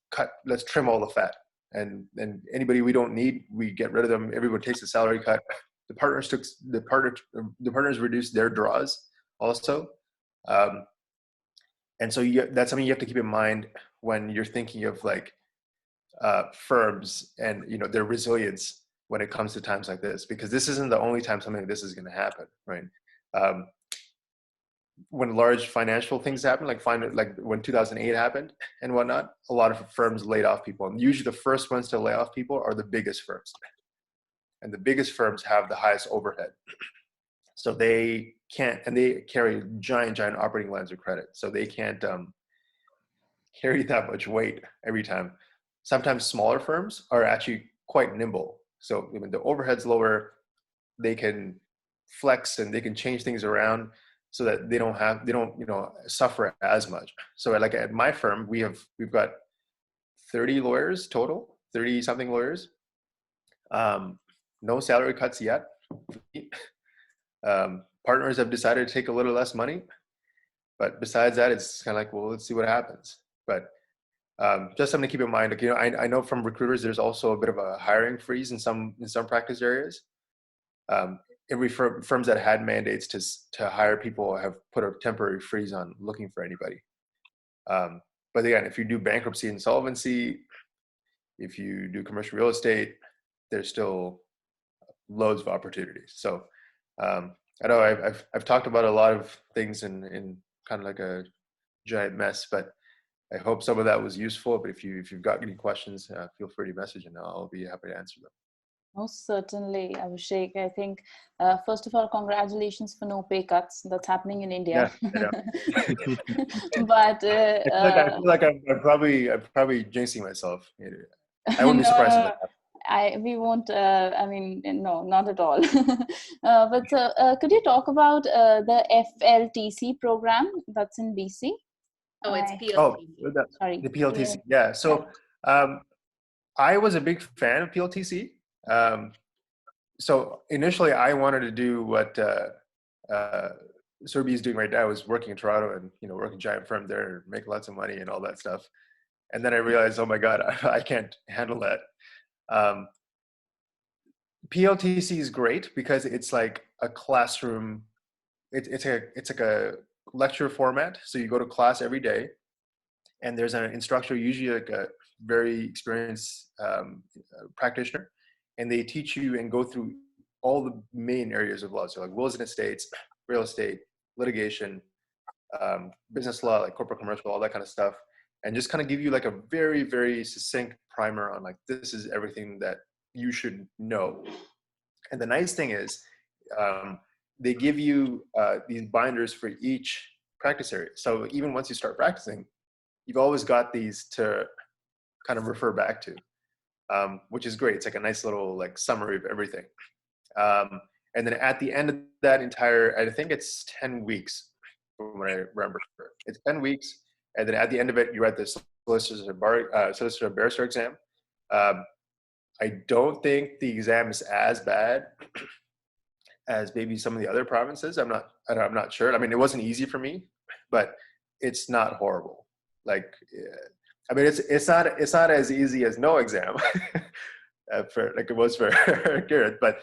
trim all the fat. And anybody we don't need, we get rid of them. Everyone takes a salary cut. The partners reduced their draws also. And so that's something you have to keep in mind when you're thinking of firms and their resilience. when it comes to times like this, because this isn't the only time something like this is going to happen, right? When large financial things happen, like when 2008 happened and whatnot, a lot of firms laid off people, and usually the first ones to lay off people are the biggest firms, and the biggest firms have the highest overhead, so they can't, and they carry giant operating lines of credit, so they can't carry that much weight every time. Sometimes smaller firms are actually quite nimble, so when the overhead's lower, they can flex and they can change things around so that they don't suffer as much. So like at my firm, we've got 30 lawyers total, 30 something lawyers. No salary cuts yet. Partners have decided to take a little less money, but besides that, it's kind of like, well, let's see what happens. But just something to keep in mind. Like, I know from recruiters, there's also a bit of a hiring freeze in some practice areas. Every firms that had mandates to hire people have put a temporary freeze on looking for anybody. But again, if you do bankruptcy insolvency, if you do commercial real estate, there's still loads of opportunities. So I know I've talked about a lot of things in kind of like a giant mess, but I hope some of that was useful. But if you've got any questions, feel free to message and I'll be happy to answer them. Most certainly, Abhishek. I think, first of all, congratulations for no pay cuts. That's happening in India. Yeah. But I feel like I'm probably jinxing myself. I wouldn't be surprised if that happened. We won't. I mean, no, not at all. But could you talk about the FLTC program that's in BC? Oh, it's PLTC. Oh, sorry. The PLTC. Yeah. So I was a big fan of PLTC. So initially I wanted to do what Surbi is doing right now, I was working in Toronto and, working giant firm there, make lots of money and all that stuff. And then I realized, oh my God, I can't handle that. PLTC is great because it's like a classroom. It's like a lecture format. So you go to class every day and there's an instructor, usually like a very experienced practitioner, and they teach you and go through all the main areas of law. So like wills and estates, real estate, litigation, business law, like corporate commercial, all that kind of stuff. And just kind of give you like a very, very succinct primer on like, this is everything that you should know. And the nice thing is they give you these binders for each practice area. So even once you start practicing, you've always got these to kind of refer back to. Which is great. It's like a nice little like summary of everything. And then at the end of that entire, I think it's 10 weeks from what I remember. It's 10 weeks. And then at the end of it, you write the solicitor barrister exam. I don't think the exam is as bad as maybe some of the other provinces. I'm not sure. I mean, it wasn't easy for me, but it's not horrible. Like, I mean, it's not as easy as no exam for like it was for Garrett, but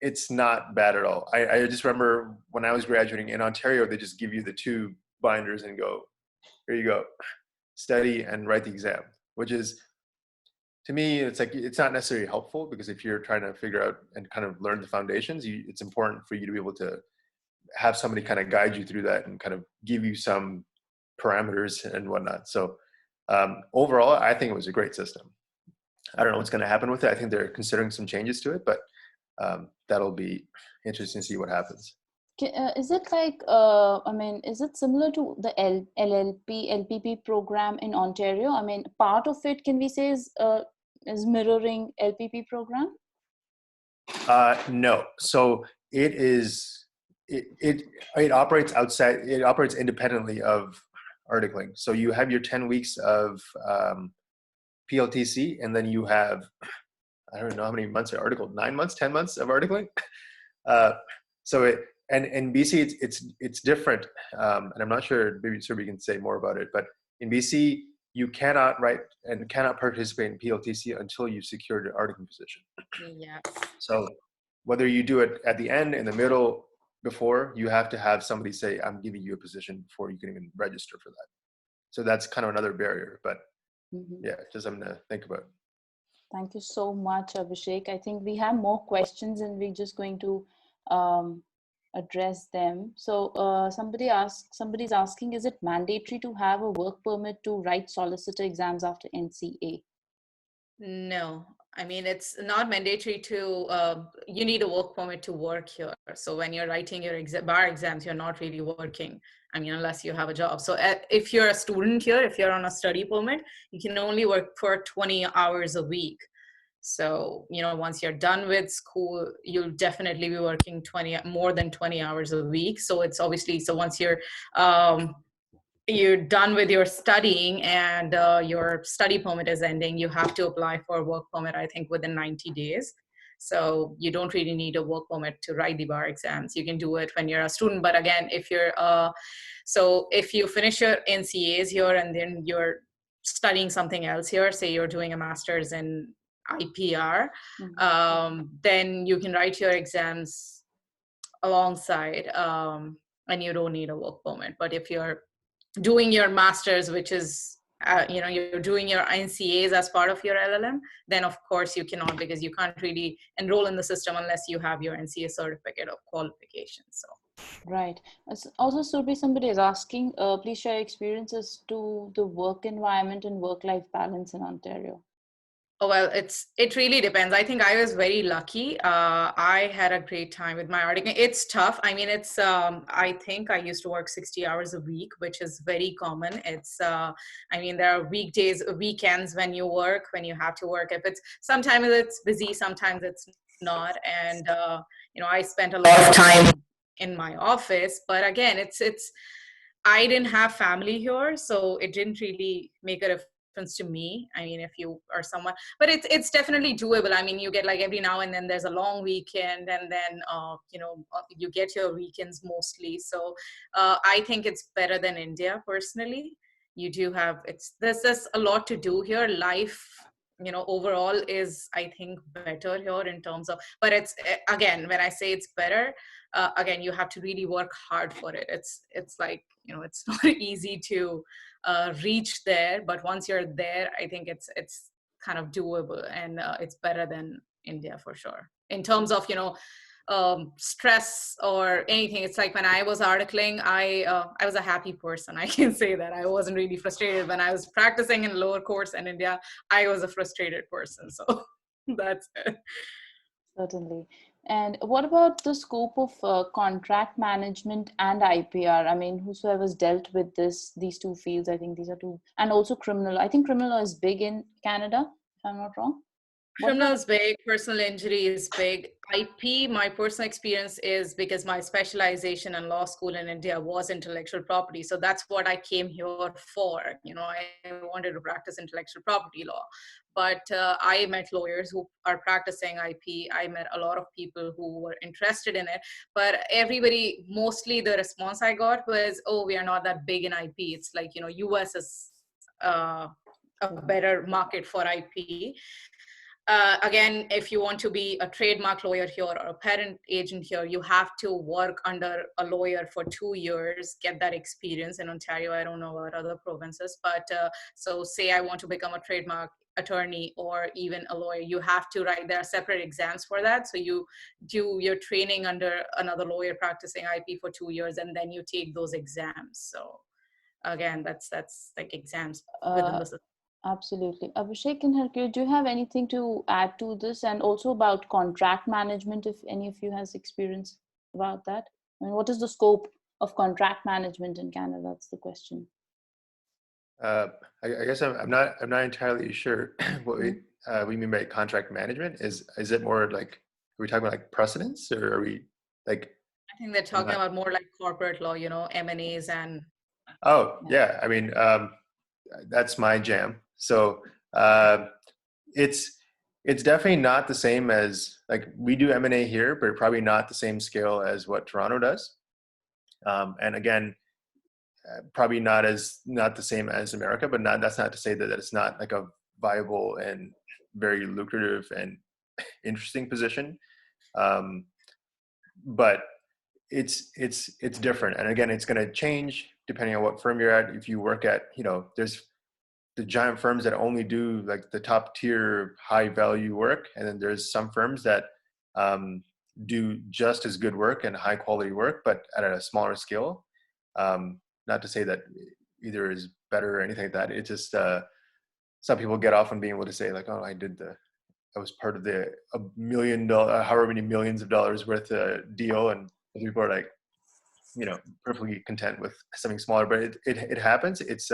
it's not bad at all. I just remember when I was graduating in Ontario, they just give you the 2 binders and go, here you go, study and write the exam, which is, to me, it's like, it's not necessarily helpful because if you're trying to figure out and kind of learn the foundations, it's important for you to be able to have somebody kind of guide you through that and kind of give you some parameters and whatnot. So overall, I think it was a great system. I don't know what's going to happen with it. I think they're considering some changes to it, but that'll be interesting to see what happens. Is it like, is it similar to the LPP program in Ontario? I mean, part of it, can we say, is mirroring LPP program? No. So it is, it operates outside, it operates independently of articling. So you have your 10 weeks of PLTC, and then you have, I don't know how many months are articled, 9 months, 10 months of articling. So it, and in BC, it's different. And I'm not sure, maybe Surbi can say more about it, but in BC, you cannot write and cannot participate in PLTC until you've secured an articling position. Yeah. So whether you do it at the end, in the middle, before, you have to have somebody say, I'm giving you a position before you can even register for that. So that's kind of another barrier, but yeah, just something to think about. Thank you so much, Abhishek. I think we have more questions and we're just going to address them. So somebody's asking, is it mandatory to have a work permit to write solicitor exams after NCA? No, I mean, it's not mandatory to, you need a work permit to work here. So when you're writing your bar exams, you're not really working. I mean, unless you have a job. So if you're a student here, if you're on a study permit, you can only work for 20 hours a week. So, once you're done with school, you'll definitely be working more than 20 hours a week. So it's obviously, so once you're done with your studying and your study permit is ending, you have to apply for a work permit, I think, within 90 days. So you don't really need a work permit to write the bar exams. You can do it when you're a student. But again, if you finish your NCAs here and then you're studying something else here, say you're doing a master's in IPR, then you can write your exams alongside, and you don't need a work permit. But if you're doing your master's, which is you're doing your NCAs as part of your LLM, then of course you cannot, because you can't really enroll in the system unless you have your NCA certificate of qualification. So right. Also, Surbi, somebody is asking, please share your experiences to the work environment and work-life balance in Ontario. Oh, well, it really depends. I think I was very lucky. I had a great time with my article. It's tough. I mean, I think I used to work 60 hours a week, which is very common. I mean, there are weekdays, weekends when you have to work. Sometimes it's busy, sometimes it's not. And, I spent a lot of time in my office, but again, I didn't have family here, so it didn't really make a difference to me. I mean, if you are someone, but it's definitely doable. I mean, you get like every now and then there's a long weekend, and then you get your weekends mostly. So I think it's better than India personally. You do have there's just a lot to do here. Life, overall is, I think, better here in terms of, but it's, again, when I say it's better, again, you have to really work hard for it. It's like, it's not easy to reach there, but once you're there, I think it's kind of doable, and it's better than India for sure in terms of stress or anything. It's like when I was articling, I was a happy person. I can say that I wasn't really frustrated. When I was practicing in lower courts in India, I was a frustrated person. So that's it. Certainly. And what about the scope of contract management and IPR? I mean, whosoever's dealt with these two fields, I think these are two, and also criminal. I think criminal law is big in Canada, if I'm not wrong. Criminal is big, personal injury is big. IP, my personal experience is, because my specialization in law school in India was intellectual property. So that's what I came here for. I wanted to practice intellectual property law. But I met lawyers who are practicing IP. I met a lot of people who were interested in it. But everybody, mostly the response I got was, oh, we are not that big in IP. It's like, US is a better market for IP. Again, if you want to be a trademark lawyer here or a patent agent here, you have to work under a lawyer for 2 years, get that experience. In Ontario, I don't know about other provinces, but so say I want to become a trademark attorney or even a lawyer, you have to write, there are separate exams for that. So you do your training under another lawyer practicing IP for 2 years, and then you take those exams. So again, that's like exams within the system. Absolutely. Abhishek and Hercule, do you have anything to add to this? And also about contract management, if any of you has experience about that? I mean, what is the scope of contract management in Canada? That's the question. I guess I'm not entirely sure what we mean by contract management. Is it more like, are we talking about like precedents, or are we like? I think they're talking about more like corporate law, M&As and. Oh yeah, I mean that's my jam. So it's definitely not the same as, like, we do M&A here, but probably not the same scale as what Toronto does. And again, probably not the same as America, but that's not to say that it's not like a viable and very lucrative and interesting position. But it's different, and again, it's going to change depending on what firm you're at. If you work at, there's the giant firms that only do like the top tier high value work, and then there's some firms that do just as good work and high quality work, but at a smaller scale. Not to say that either is better or anything like that. It's just some people get off on being able to say like, oh, I was part of the $1 million, however many millions of dollars worth of deal, and people are like, you know, perfectly content with something smaller. But it happens. It's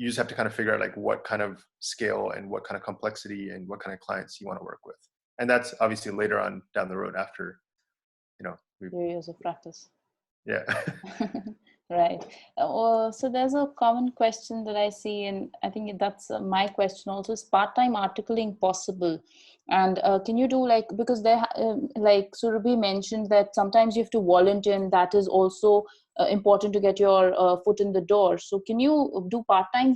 you just have to kind of figure out like what kind of scale and what kind of complexity and what kind of clients you want to work with, and that's obviously later on down the road after, you know, years of practice. Yeah. Right. So there's a common question that I see, and I think that's my question also: is part-time articling possible? And can you do like, because there, like Surabhi mentioned that sometimes you have to volunteer, and that is also important to get your foot in the door. So can you do part-time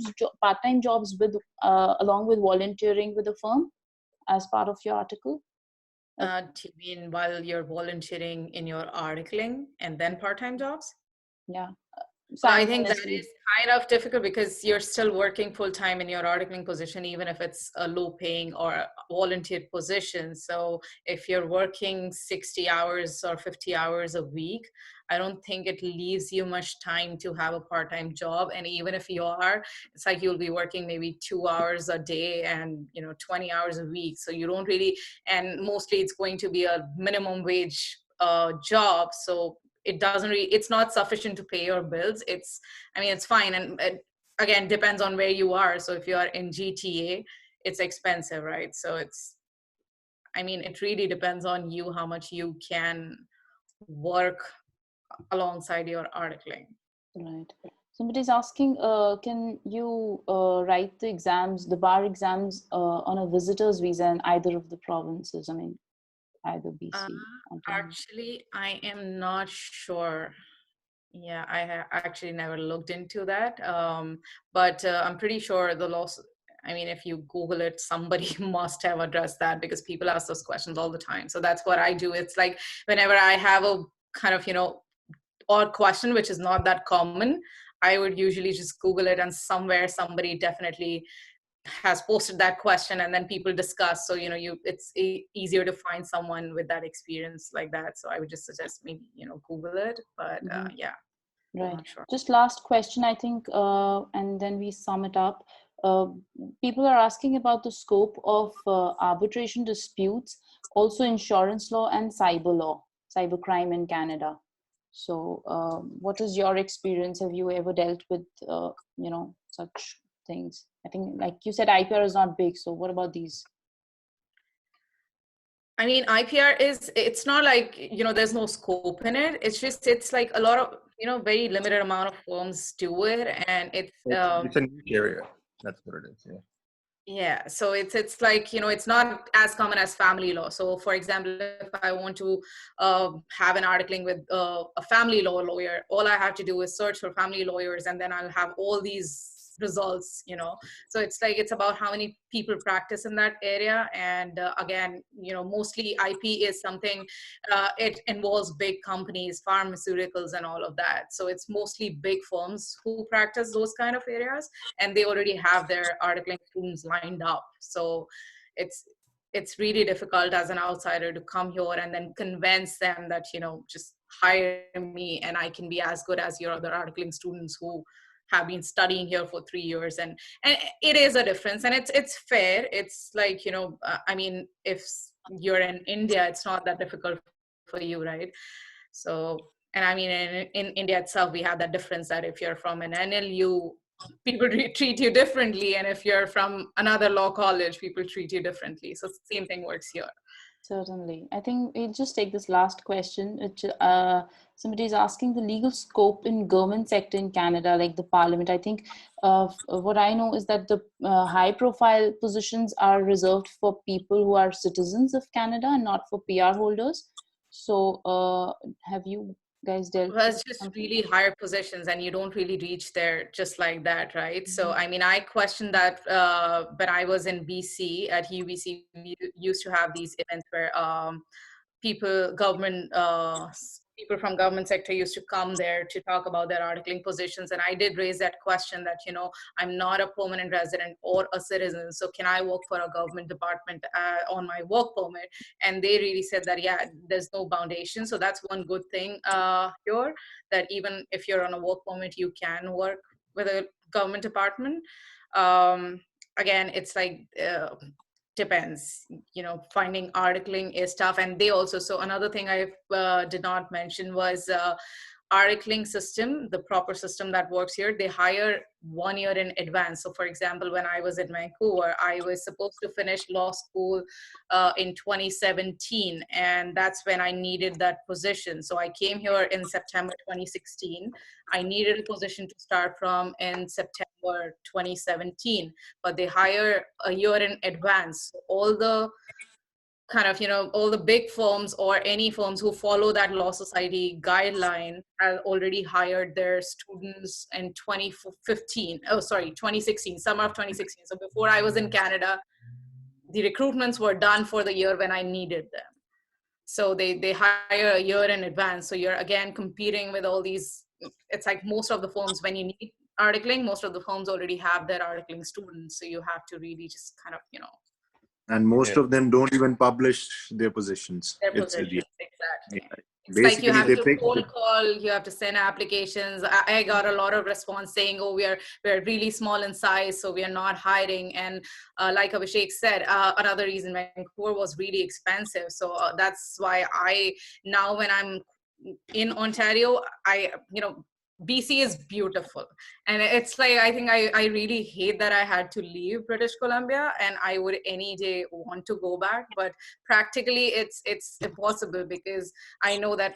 jobs with along with volunteering with a firm as part of your article? Do you mean while you're volunteering in your articling and then part-time jobs? Yeah. So I think that is kind of difficult because you're still working full-time in your articling position, even if it's a low-paying or a volunteered position. So if you're working 60 hours or 50 hours a week, I don't think it leaves you much time to have a part-time job. And even if you are, it's like you'll be working maybe 2 hours a day and 20 hours a week. So you don't really, and mostly it's going to be a minimum wage job. So it's not sufficient to pay your bills. It's fine. And it, again, depends on where you are. So if you are in GTA, it's expensive, right? So it really depends on you, how much you can work alongside your articling. Right. Somebody's asking, can you write the exams, the bar exams on a visitor's visa in either of the provinces? Either BC. Actually, I am not sure. Yeah, I have actually never looked into that. But I'm pretty sure the laws, if you Google it, somebody must have addressed that because people ask those questions all the time. So that's what I do. It's like whenever I have a kind of, odd question, which is not that common, I would usually just Google it, and somewhere somebody definitely has posted that question, and then people discuss. So it's easier to find someone with that experience like that. So I would just suggest maybe Google it. But yeah, right. sure. Just last question, I think, and then we sum it up. People are asking about the scope of arbitration disputes, also insurance law and cybercrime in Canada. So what is your experience? Have you ever dealt with such things? I think, like you said, IPR is not big. So what about these? IPR it's not like, there's no scope in it. It's like a lot of, very limited amount of firms do it. And it's a niche area. That's what it is. Yeah. Yeah, so it's like, it's not as common as family law. So for example, if I want to have an articling with a family law lawyer, all I have to do is search for family lawyers, and then I'll have all these results. So it's like, it's about how many people practice in that area. And again, mostly IP is something, it involves big companies, pharmaceuticals and all of that. So it's mostly big firms who practice those kind of areas, and they already have their articling students lined up. So it's really difficult as an outsider to come here and then convince them that, just hire me and I can be as good as your other articling students who have been studying here for 3 years. And it is a difference, and it's fair. It's like, if you're in India, it's not that difficult for you, right? So, and in India itself, we have that difference that if you're from an NLU, people treat you differently, and if you're from another law college, people treat you differently. So same thing works here. Certainly. I think we'll just take this last question. Somebody is asking the legal scope in government sector in Canada, like the parliament. I think what I know is that the high profile positions are reserved for people who are citizens of Canada and not for PR holders. So have you guys dealt Well, with it's just something? really higher positions, and you don't really reach there just like that, right? So I questioned that when I was in BC. At UBC, we used to have these events where government people from government sector used to come there to talk about their articling positions. And I did raise that question that, I'm not a permanent resident or a citizen, so can I work for a government department on my work permit? And they really said that, yeah, there's no foundation. So that's one good thing here, that even if you're on a work permit, you can work with a government department. Again, it's like, depends, finding articling is tough. And they also, so another thing I did not mention was articling system, the proper system that works here, they hire 1 year in advance. So for example, when I was in Vancouver, I was supposed to finish law school in 2017, and that's when I needed that position. So I came here in September 2016. I needed a position to start from in September 2017, but they hire a year in advance. So all the kind of, all the big firms or any firms who follow that law society guideline have already hired their students in 2016, summer of 2016. So before I was in Canada, the recruitments were done for the year when I needed them. So they hire a year in advance. So you're again competing with all these, it's like most of the firms, when you need articling, most of the firms already have their articling students. So you have to really just kind of, and most of them don't even publish their positions. Exactly. Yeah. It's Basically, like you have they to pick cold call, you have to send applications. I got a lot of response saying, oh, we're really small in size, so we are not hiring. And like Abhishek said, another reason, Vancouver was really expensive. So that's why now when I'm in Ontario, BC is beautiful. And it's like, I think I really hate that I had to leave British Columbia, and I would any day want to go back. But practically it's impossible, because I know that,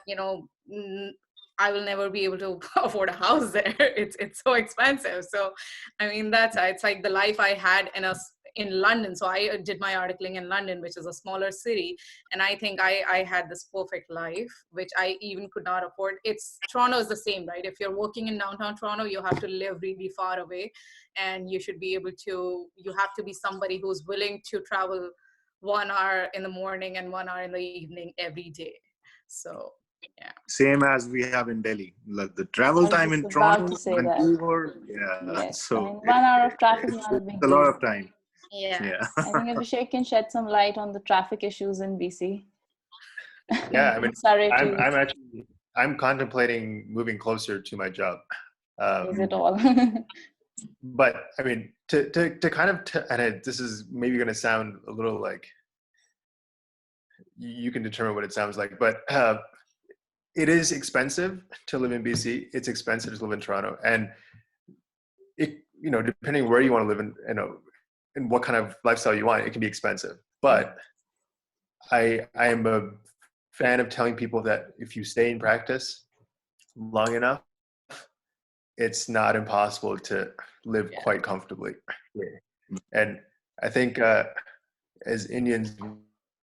I will never be able to afford a house there. It's so expensive. So, I mean, it's like the life I had in London. So I did my articling in London, which is a smaller city. And I think I had this perfect life, which I even could not afford. Toronto is the same, right? If you're working in downtown Toronto, you have to live really far away, and you should be able to, you have to be somebody who's willing to travel 1 hour in the morning and 1 hour in the evening every day. So, yeah. Same as we have in Delhi. Like the travel time in Toronto, Vancouver, Yes. So 1 hour of traffic is not a big a deal. lot of time. Yeah. I think Abhishek can shed some light on the traffic issues in BC. Yeah, I mean, Sorry I'm contemplating moving closer to my job. Is it all? But I mean, to kind of, this is maybe going to sound a little like, you can determine what it sounds like, but it is expensive to live in BC. It's expensive to live in Toronto, and it, depending where you want to live in, and what kind of lifestyle you want, it can be expensive. But I am a fan of telling people that if you stay in practice long enough, it's not impossible to live quite comfortably. And I think as Indians,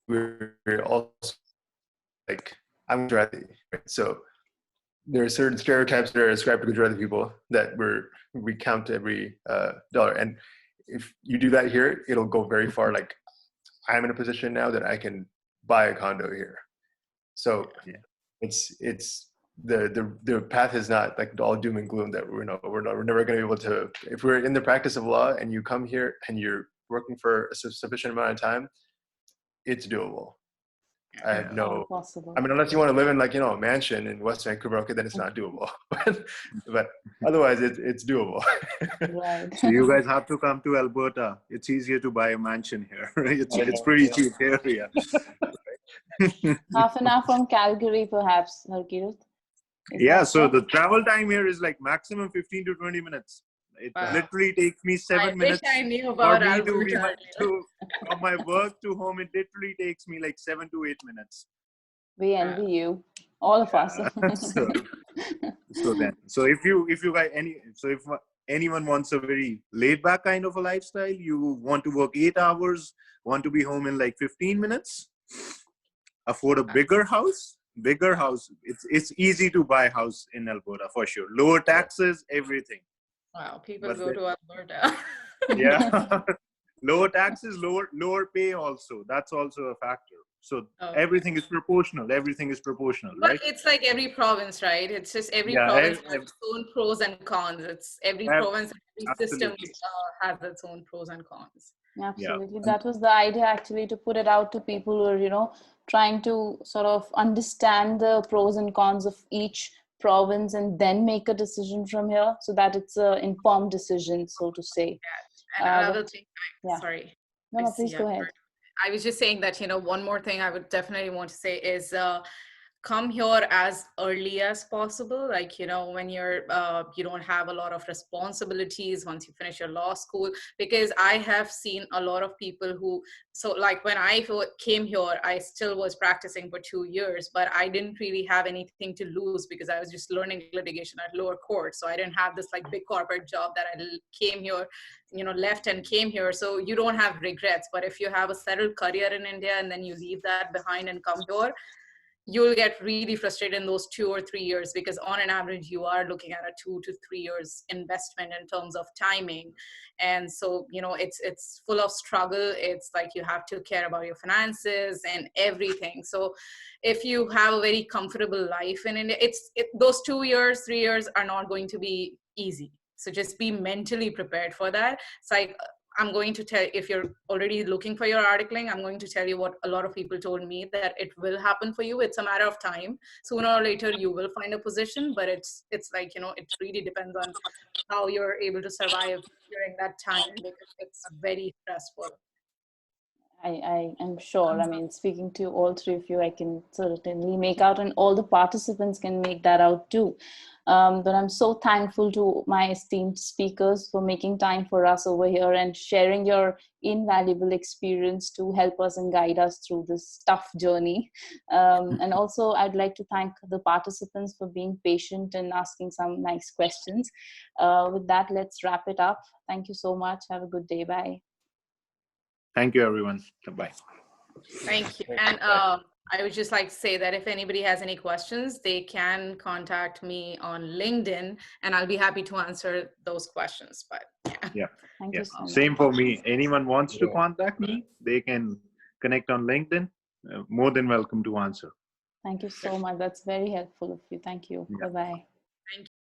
we're also like, I'm Gujarati, right? So there are certain stereotypes that are ascribed to Gujarati people that we count every dollar. And if you do that here, it'll go very far. Like, I'm in a position now that I can buy a condo here. So it's the path is not like all doom and gloom that we're never going to be able to. If we're in the practice of law and you come here and you're working for a sufficient amount of time, it's doable. I have possible. I mean, unless you want to live in like, a mansion in West Vancouver, okay, then it's not doable. but otherwise it's doable. Right. So you guys have to come to Alberta. It's easier to buy a mansion here. It's pretty cheap area. Half an hour from Calgary, perhaps, Harkirat? So the travel time here is like maximum 15 to 20 minutes. It literally takes me 7 minutes. I knew about Alberta. From my work to home, it literally takes me like 7 to 8 minutes. We envy you, all of us. So if anyone wants a very laid back kind of a lifestyle, you want to work 8 hours, want to be home in like 15 minutes, afford a bigger house. It's easy to buy a house in Alberta for sure. Lower taxes, everything. Wow, people go to Alberta. Yeah. Lower taxes, lower pay also. That's also a factor. So Oh. everything is proportional. Everything is proportional, But right? it's like every province, right? It's just every Yeah, province has its own pros and cons. It's every province, every system absolutely. has its own pros and cons. Absolutely. Yeah. That was the idea, actually, to put it out to people who are, trying to sort of understand the pros and cons of each province and then make a decision from here, so that it's an informed decision, so to say. And another But, thing, yeah. sorry. No, please go ahead. I was just saying that, one more thing I would definitely want to say is come here as early as possible. Like, when you're, you don't have a lot of responsibilities once you finish your law school, because I have seen a lot of people who, so like when I came here, I still was practicing for 2 years, but I didn't really have anything to lose because I was just learning litigation at lower court. So I didn't have this like big corporate job that I came here, left and came here. So you don't have regrets. But if you have a settled career in India and then you leave that behind and come here, you'll get really frustrated in those 2 or 3 years, because on an average you are looking at a 2 to 3 years investment in terms of timing. And so it's full of struggle. It's like you have to care about your finances and everything. So if you have a very comfortable life in India, those 2 years, 3 years are not going to be easy. So just be mentally prepared for that. It's like, I'm going to tell, if you're already looking for your articling, I'm going to tell you what a lot of people told me, that it will happen for you. It's a matter of time. Sooner or later, you will find a position, but it's like, it really depends on how you're able to survive during that time, because it's very stressful. I am sure. I mean, speaking to all three of you, I can certainly make out, and all the participants can make that out too. But I'm so thankful to my esteemed speakers for making time for us over here and sharing your invaluable experience to help us and guide us through this tough journey. And also, I'd like to thank the participants for being patient and asking some nice questions. With that, let's wrap it up. Thank you so much. Have a good day. Bye. Thank you, everyone. Bye. Thank you. And I would just like to say that if anybody has any questions, they can contact me on LinkedIn, and I'll be happy to answer those questions. But yeah. Thank you so much. Same for me. Anyone wants to contact me, they can connect on LinkedIn. More than welcome to answer. Thank you so much. That's very helpful of you. Thank you. Bye-bye.